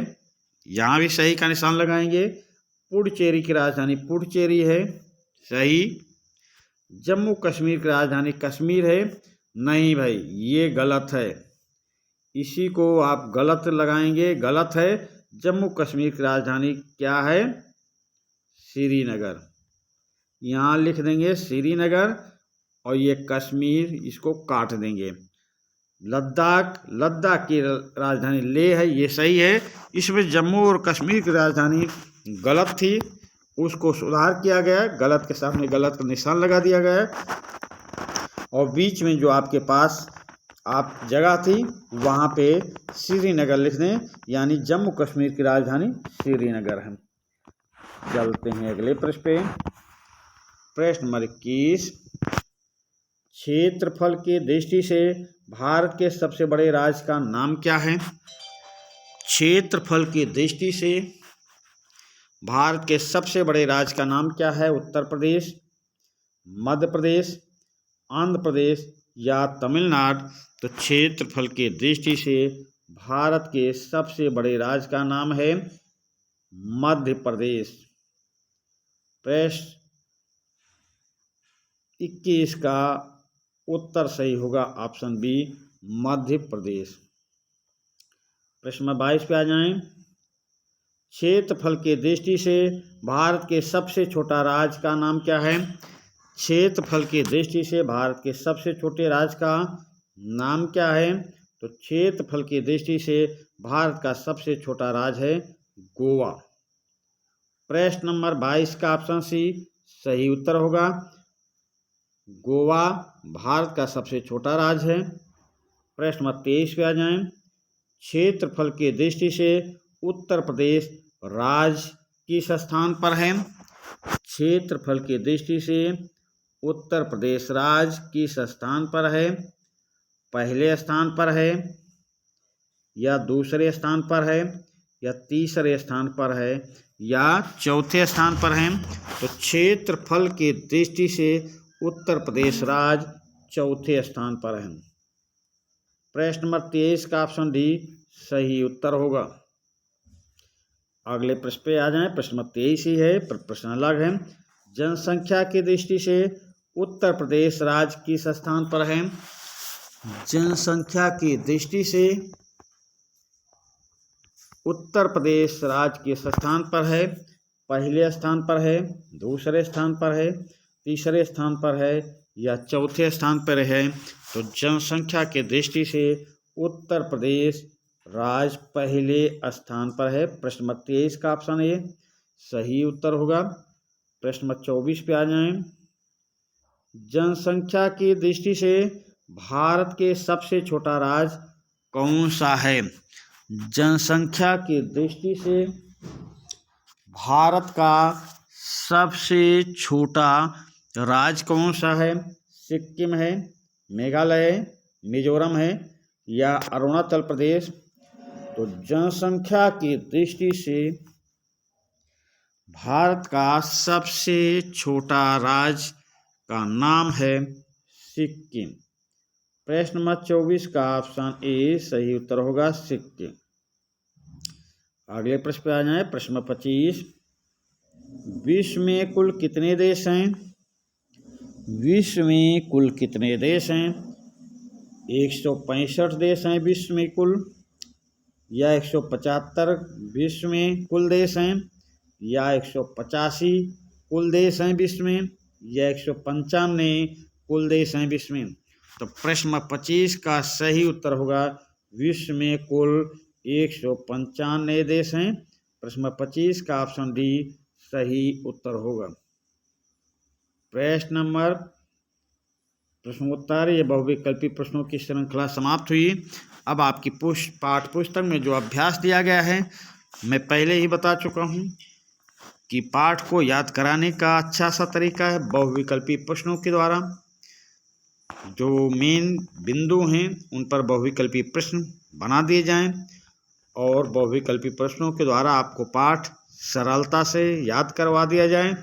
यहाँ भी सही का निशान लगाएंगे। पुडुचेरी की राजधानी पुडुचेरी है, सही। जम्मू कश्मीर की राजधानी कश्मीर है, नहीं भाई ये गलत है, इसी को आप गलत लगाएंगे, गलत है। जम्मू कश्मीर की राजधानी क्या है? श्रीनगर, यहाँ लिख देंगे श्रीनगर, और ये कश्मीर इसको काट देंगे। लद्दाख की राजधानी लेह है, ये सही है। इसमें जम्मू और कश्मीर की राजधानी गलत थी, उसको सुधार किया गया, गलत के सामने गलत का निशान लगा दिया गया, और बीच में जो आपके पास आप जगह थी वहाँ पे श्रीनगर लिख दें, यानी जम्मू कश्मीर की राजधानी श्रीनगर है। चलते हैं अगले प्रश्न पे। प्रश्न नंबर 21, क्षेत्रफल की दृष्टि से भारत के सबसे बड़े राज्य का नाम क्या है? क्षेत्रफल की दृष्टि से भारत के सबसे बड़े राज्य का नाम क्या है? उत्तर प्रदेश, मध्य प्रदेश, आंध्र प्रदेश या तमिलनाडु। तो क्षेत्रफल की दृष्टि से भारत के सबसे बड़े राज्य का नाम है मध्य प्रदेश। प्रश्न 21 का उत्तर सही होगा ऑप्शन बी, मध्य प्रदेश। प्रश्न नंबर 22 पे आ जाएं। क्षेत्रफल की दृष्टि से भारत के सबसे छोटा राज्य का नाम क्या है? क्षेत्रफल की दृष्टि से भारत के सबसे छोटे राज्य का नाम क्या है? तो क्षेत्रफल की दृष्टि से भारत का सबसे छोटा राज्य है गोवा। प्रश्न नंबर 22 का ऑप्शन सी सही उत्तर होगा। गोवा भारत का सबसे छोटा राज्य है। प्रश्न नंबर 23 पे आ जाएं। क्षेत्रफल की दृष्टि से उत्तर प्रदेश राज्य किस स्थान पर है? क्षेत्रफल की दृष्टि से उत्तर प्रदेश राज्य किस स्थान पर है? पहले स्थान पर है या दूसरे स्थान पर है या तीसरे स्थान पर है या चौथे स्थान पर है? तो क्षेत्रफल की दृष्टि से उत्तर प्रदेश राज्य चौथे स्थान पर है। प्रश्न नंबर 23 का ऑप्शन डी सही उत्तर होगा। अगले प्रश्न पे आ जाएं। प्रश्न नंबर 23 ही है, प्रश्न अलग है। जनसंख्या की दृष्टि से उत्तर प्रदेश राज्य किस स्थान पर है? जनसंख्या की दृष्टि से उत्तर प्रदेश राज्य किस स्थान पर है? पहले स्थान पर है, दूसरे स्थान पर है, तीसरे स्थान पर है या चौथे स्थान पर है? तो जनसंख्या की दृष्टि से उत्तर प्रदेश राज्य पहले स्थान पर है। प्रश्न नंबर 23 का ऑप्शन ए सही उत्तर होगा। प्रश्न नंबर 24 पे आ जाएं। जनसंख्या की दृष्टि से भारत के सबसे छोटा राज्य कौन सा है? जनसंख्या की दृष्टि से भारत का सबसे छोटा राज्य कौन सा है? सिक्किम है, मेघालय है, मिजोरम है या अरुणाचल प्रदेश? तो जनसंख्या की दृष्टि से भारत का सबसे छोटा राज्य का नाम है सिक्किम। प्रश्न नंबर 24 का ऑप्शन ए सही उत्तर होगा, सिक्किम। अगले प्रश्न पे आ जाए। प्रश्न 25, विश्व में कुल कितने देश हैं? विश्व में कुल कितने देश हैं? 165 देश हैं विश्व में कुल, या 175 विश्व में कुल देश हैं, या 185 कुल देश हैं विश्व में, या 195 कुल देश हैं विश्व में? तो प्रश्न 25 का सही उत्तर होगा विश्व में कुल 195 देश हैं। प्रश्न 25 का ऑप्शन डी सही उत्तर होगा। प्रश्नोत्तर ये बहुविकल्पी प्रश्नों की श्रृंखला समाप्त हुई। अब आपकी पाठ्य पुस्तक में जो अभ्यास दिया गया है, मैं पहले ही बता चुका हूँ कि पाठ को याद कराने का अच्छा सा तरीका है बहुविकल्पी प्रश्नों के द्वारा। जो मेन बिंदु हैं उन पर बहुविकल्पी प्रश्न बना दिए जाएं और बहुविकल्पी प्रश्नों के द्वारा आपको पाठ सरलता से याद करवा दिया जाए।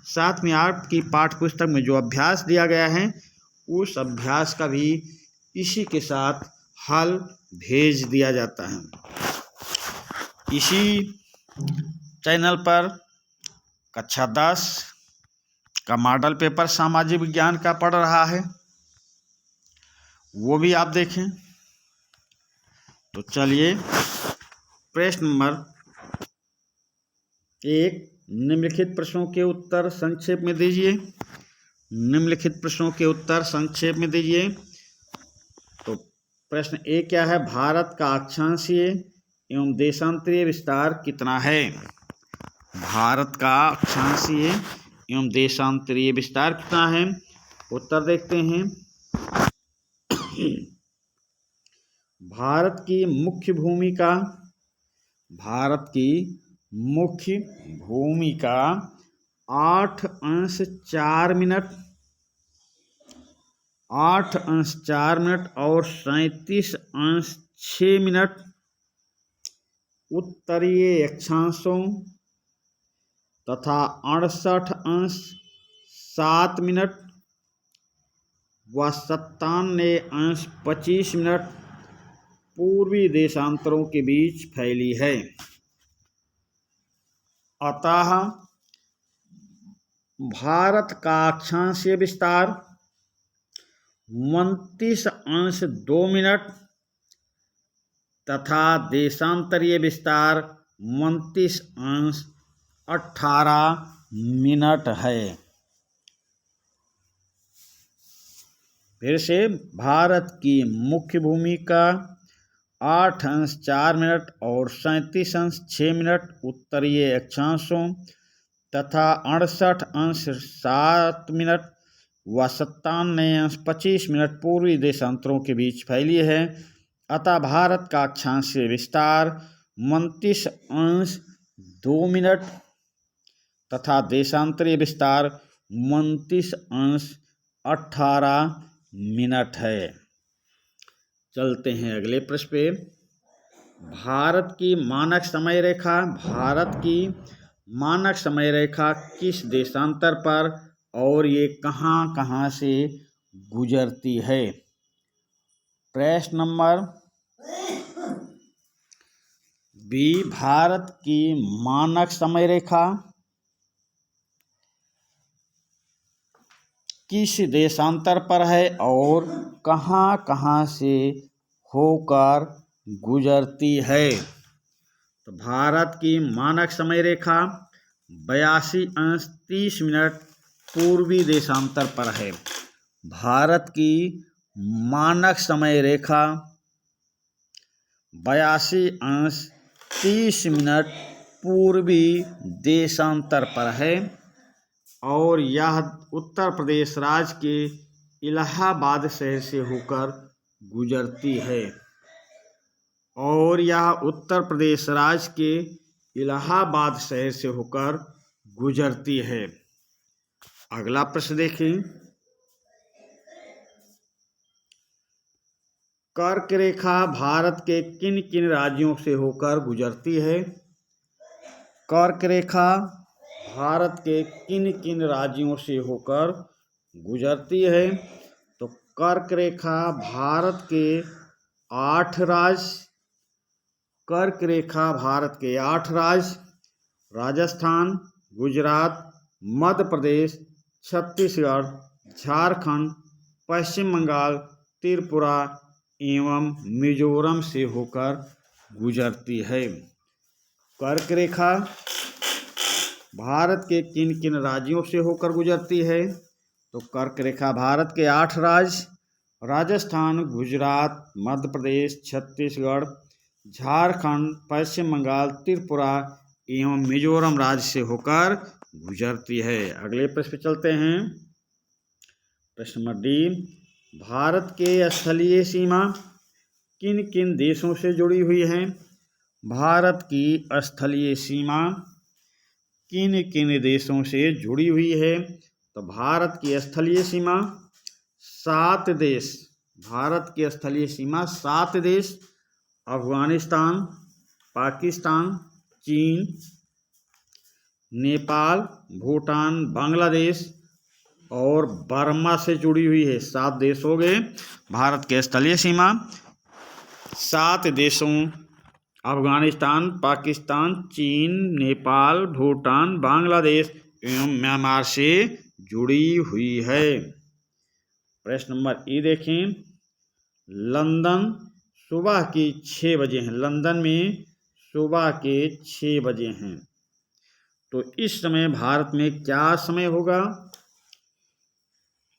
साथ में आपकी पाठ्य पुस्तक में जो अभ्यास दिया गया है उस अभ्यास का भी इसी के साथ हल भेज दिया जाता है। इसी चैनल पर कक्षा 10 का मॉडल पेपर सामाजिक विज्ञान का पढ़ रहा है, वो भी आप देखें। तो चलिए प्रश्न नंबर 1, निम्नलिखित प्रश्नों के उत्तर संक्षेप में दीजिए। निम्नलिखित प्रश्नों के उत्तर संक्षेप में दीजिए। तो प्रश्न ए क्या है? भारत का अक्षांशीय एवं देशांतरीय विस्तार कितना है? भारत का अक्षांशीय एवं देशांतरीय विस्तार कितना है? उत्तर देखते हैं। भारत की मुख्य भूमिका 8 अंश 4 मिनट और 37 अंश 6 मिनट उत्तरीय अक्षांशों तथा 68 अंश 7 मिनट व 97 अंश 25 मिनट पूर्वी देशांतरों के बीच फैली है। अतः भारत का अक्षांशीय विस्तार 29 अंश 2 मिनट तथा देशांतरीय विस्तार 29 अंश 18 मिनट है। फिर से, भारत की मुख्य भूमिका 8 अंश 4 मिनट और 37 अंश 6 मिनट उत्तरीय अक्षांशों तथा 68 अंश 7 मिनट व 97 अंश 25 मिनट पूर्वी देशांतरों के बीच फैली है। अतः भारत का अक्षांशीय विस्तार 29 अंश 2 मिनट तथा देशांतरीय विस्तार 29 अंश 18 मिनट है। चलते हैं अगले प्रश्न पे। भारत की मानक समय रेखा किस देशांतर पर और ये कहाँ कहाँ से गुजरती है? प्रश्न नंबर बी, भारत की मानक समय रेखा किस देशांतर पर है और कहाँ कहाँ से होकर गुजरती है? तो भारत की मानक समय रेखा 82 अंश 30 मिनट पूर्वी देशांतर पर है। भारत की मानक समय रेखा 82 अंश 30 मिनट पूर्वी देशांतर पर है और यह उत्तर प्रदेश राज्य के इलाहाबाद शहर से होकर गुजरती है। अगला प्रश्न देखें। कर्क रेखा भारत के किन किन राज्यों से होकर गुजरती है? कर्क रेखा भारत के किन किन राज्यों से होकर गुजरती है? तो कर्क रेखा भारत के 8 राज्य कर्क रेखा भारत के 8 राज्य राजस्थान, गुजरात, मध्य प्रदेश, छत्तीसगढ़, झारखंड, पश्चिम बंगाल, त्रिपुरा एवं मिजोरम से होकर गुजरती है। कर्क रेखा भारत के किन किन राज्यों से होकर गुजरती है? तो कर्क रेखा भारत के 8 राज्य राजस्थान, गुजरात, मध्य प्रदेश, छत्तीसगढ़, झारखंड, पश्चिम बंगाल, त्रिपुरा एवं मिजोरम राज्य से होकर गुजरती है। अगले प्रश्न पे चलते हैं। प्रश्न नंबर डी, भारत के स्थलीय सीमा किन किन देशों से जुड़ी हुई है? भारत की स्थलीय सीमा किन किन देशों से जुड़ी हुई है? तो भारत की स्थलीय सीमा 7 देश, भारत की स्थलीय सीमा 7 देश अफगानिस्तान, पाकिस्तान, चीन, नेपाल, भूटान, बांग्लादेश और बर्मा से जुड़ी हुई है। 7 देश हो गए। भारत के स्थलीय सीमा 7 देशों अफगानिस्तान, पाकिस्तान, चीन, नेपाल, भूटान, बांग्लादेश एवं म्यांमार से जुड़ी हुई है। प्रश्न नंबर ई देखें। लंदन सुबह के 6 बजे हैं। लंदन में सुबह के 6 बजे हैं। तो इस समय भारत में क्या समय होगा?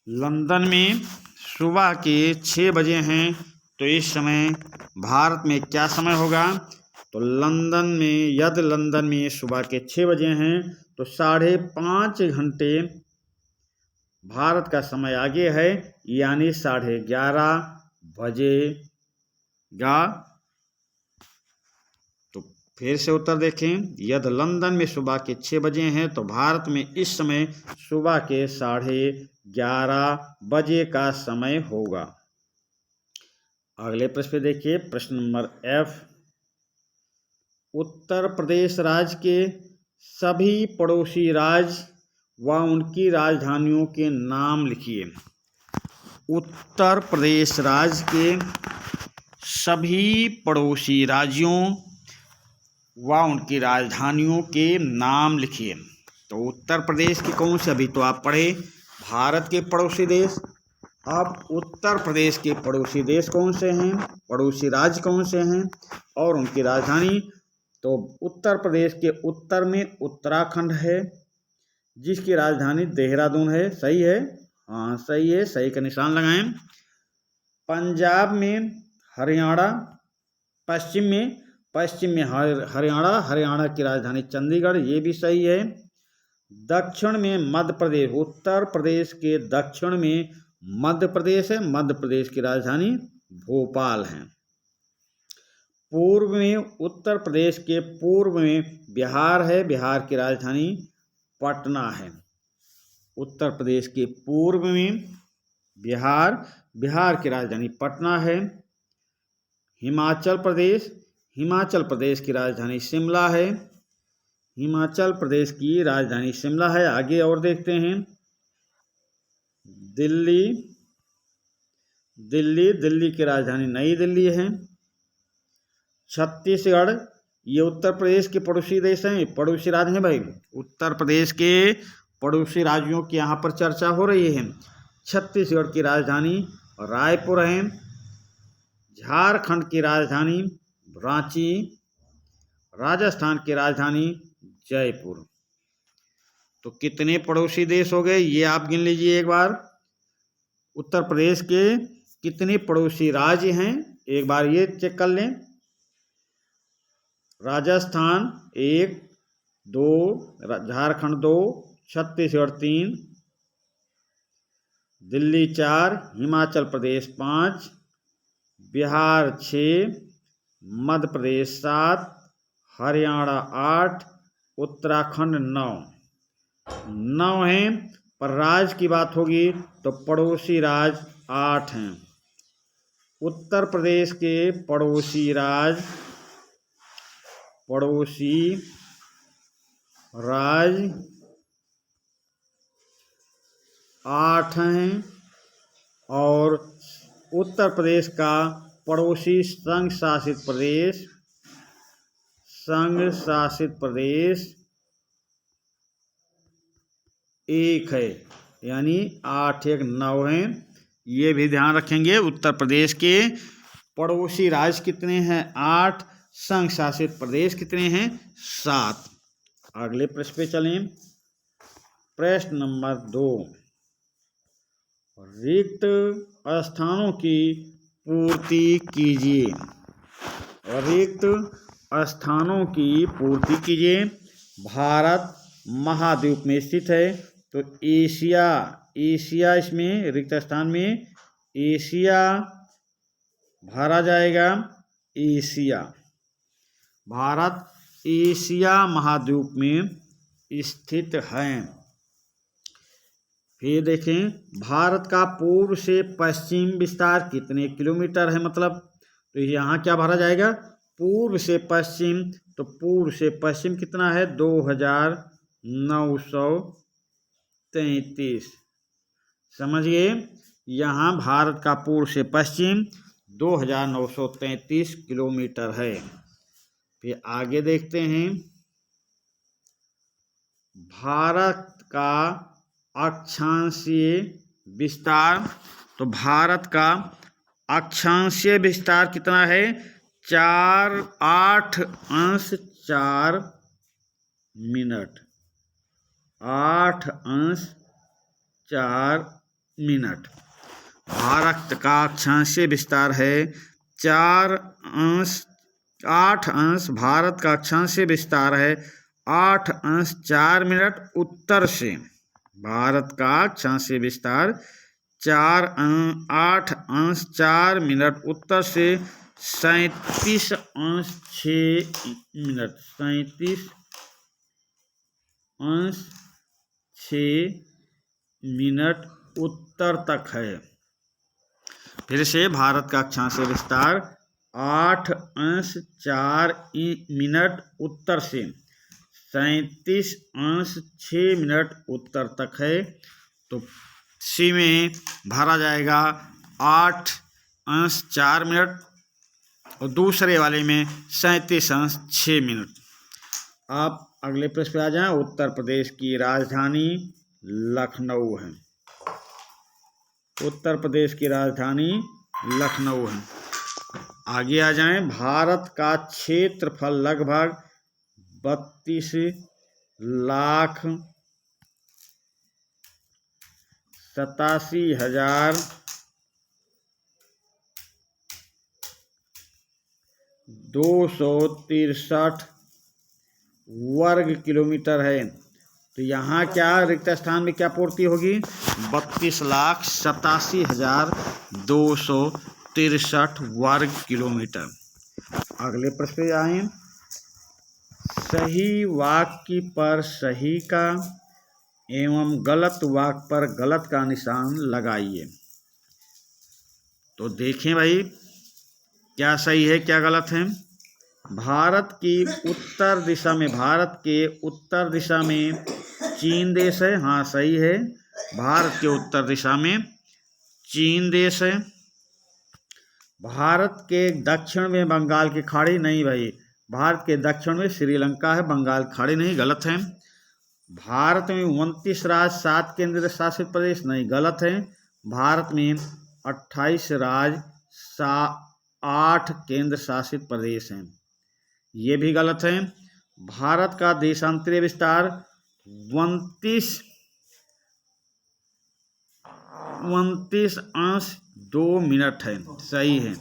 लंदन में सुबह के 6 बजे हैं। तो इस समय भारत में क्या समय होगा? तो लंदन में, यदि लंदन में सुबह के 6 बजे हैं तो 5.5 घंटे भारत का समय आगे है, यानी 11:30 बजेगा। तो फिर से उत्तर देखें। यदि लंदन में सुबह के 6 बजे हैं तो भारत में इस समय सुबह के 11:30 बजे का समय होगा। अगले प्रश्न पे देखिए। प्रश्न नंबर एफ, उत्तर प्रदेश राज्य के सभी पड़ोसी राज्य व उनकी राजधानियों के नाम लिखिए। उत्तर प्रदेश राज्य के सभी पड़ोसी राज्यों व उनकी राजधानियों के नाम लिखिए। तो उत्तर प्रदेश की कौन से, अभी तो आप पढ़े भारत के पड़ोसी देश, अब उत्तर प्रदेश के पड़ोसी देश कौन से हैं, पड़ोसी राज्य कौन से हैं और उनकी राजधानी। तो उत्तर प्रदेश के उत्तर में उत्तराखंड है, जिसकी राजधानी देहरादून है। सही है? हाँ सही है, सही का निशान लगाएं। पंजाब में हरियाणा, पश्चिम में हरियाणा, हरियाणा की राजधानी चंडीगढ़, ये भी सही है। दक्षिण में मध्य प्रदेश, उत्तर प्रदेश के दक्षिण में मध्य प्रदेश है, मध्य प्रदेश की राजधानी भोपाल है। पूर्व में, उत्तर प्रदेश के पूर्व में बिहार है, बिहार की राजधानी पटना है। उत्तर प्रदेश के पूर्व में बिहार, बिहार की राजधानी पटना है। हिमाचल प्रदेश, हिमाचल प्रदेश की राजधानी शिमला है, हिमाचल प्रदेश की राजधानी शिमला है। आगे और देखते हैं। दिल्ली, दिल्ली की राजधानी नई दिल्ली है। छत्तीसगढ़, ये उत्तर प्रदेश के पड़ोसी देश हैं, पड़ोसी राज्य हैं भाई। उत्तर प्रदेश के पड़ोसी राज्यों की यहाँ पर चर्चा हो रही है। छत्तीसगढ़ की राजधानी रायपुर है। झारखंड की राजधानी रांची, राजस्थान की राजधानी जयपुर। तो कितने पड़ोसी देश हो गए ये आप गिन लीजिए एक बार। उत्तर प्रदेश के कितने पड़ोसी राज्य हैं एक बार ये चेक कर लें। राजस्थान 1, 2, झारखंड 2, छत्तीसगढ़ 3, दिल्ली 4, हिमाचल प्रदेश 5, बिहार 6, मध्य प्रदेश 7, हरियाणा 8, उत्तराखंड 9 हैं। पर राज्य की बात होगी तो पड़ोसी राज्य 8 हैं। उत्तर प्रदेश के पड़ोसी राज्य 8 हैं और उत्तर प्रदेश का पड़ोसी संघ शासित प्रदेश संघ शासित प्रदेश एक है, यानी 8 1 9 है। ये भी ध्यान रखेंगे। उत्तर प्रदेश के पड़ोसी राज्य कितने हैं? 8। संघ शासित प्रदेश कितने हैं? 7। अगले प्रश्न पे चलें। प्रश्न नंबर 2, रिक्त स्थानों की पूर्ति कीजिए। रिक्त स्थानों की पूर्ति कीजिए। भारत महाद्वीप में स्थित है, तो एशिया इसमें रिक्त स्थान में एशिया भरा जाएगा। एशिया, भारत एशिया महाद्वीप में स्थित है। फिर देखें, भारत का पूर्व से पश्चिम विस्तार कितने किलोमीटर है? मतलब तो यहाँ क्या भरा जाएगा? पूर्व से पश्चिम, तो पूर्व से पश्चिम कितना है? 2933। समझिए, यहाँ भारत का पूर्व से पश्चिम 2933 किलोमीटर है। फिर आगे देखते हैं, भारत का अक्षांशीय विस्तार। तो भारत का अक्षांशीय विस्तार कितना है? 8.4 मिनट। 8.4 मिनट। भारत का अक्षांशीय विस्तार है 8 भारत का अक्षांशीय विस्तार है 8.4 मिनट उत्तर से। भारत का अक्षांशीय विस्तार 8.4 मिनट उत्तर से 37.6 मिनट। 37.6 मिनट उत्तर तक है। फिर से, भारत का अक्षांशीय विस्तार 8.4 मिनट उत्तर से 37.6 मिनट उत्तर तक है। तो सी में भरा जाएगा 8.4 मिनट और दूसरे वाले में 37.6 मिनट। आप अगले प्रश्न पे आ जाएं। उत्तर प्रदेश की राजधानी लखनऊ है। उत्तर प्रदेश की राजधानी लखनऊ है। आगे आ जाएं। भारत का क्षेत्रफल लगभग 32,263 वर्ग किलोमीटर है। तो यहाँ क्या रिक्त स्थान में क्या पूर्ति होगी? 32,87,263 वर्ग किलोमीटर। अगले प्रश्न पे आए। सही वाक्य पर सही का एवं गलत वाक्य पर गलत का निशान लगाइए। तो देखें भाई, क्या सही है क्या गलत है। भारत के उत्तर दिशा में चीन देश है। हाँ, सही है। भारत के उत्तर दिशा में चीन देश है। भारत के दक्षिण में बंगाल की खाड़ी नहीं भाई। भारत के दक्षिण में श्रीलंका है, बंगाल खाड़ी नहीं, गलत है। भारत में 29 राज्य 7 केंद्र शासित प्रदेश नहीं, गलत है। भारत में 28 राज्य 8 केंद्र शासित प्रदेश हैं, ये भी गलत है। भारत का देशांतरीय विस्तार 29.2 मिनट है, सही है।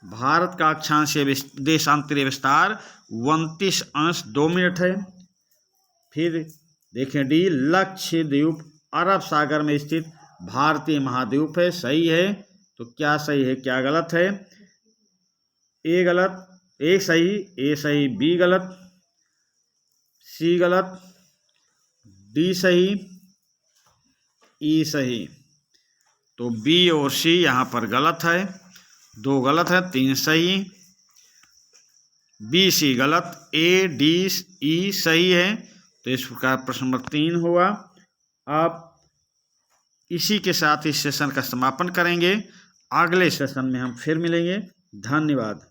भारत का अक्षांशीय देशांतरीय विस्तार 29.2 मिनट है। फिर देखें डी, लक्षद्वीप अरब सागर में स्थित भारतीय महाद्वीप है, सही है। तो क्या सही है क्या गलत है? ए गलत, ए सही, बी गलत, सी गलत, डी सही, ई सही। तो बी और सी यहाँ पर गलत है। 2 गलत है, 3 सही, बी सी गलत, ए डी ई सही है। तो इस प्रकार प्रश्न नंबर 3 हुआ। अब इसी के साथ इस सेशन का समापन करेंगे। अगले सेशन में हम फिर मिलेंगे। धन्यवाद।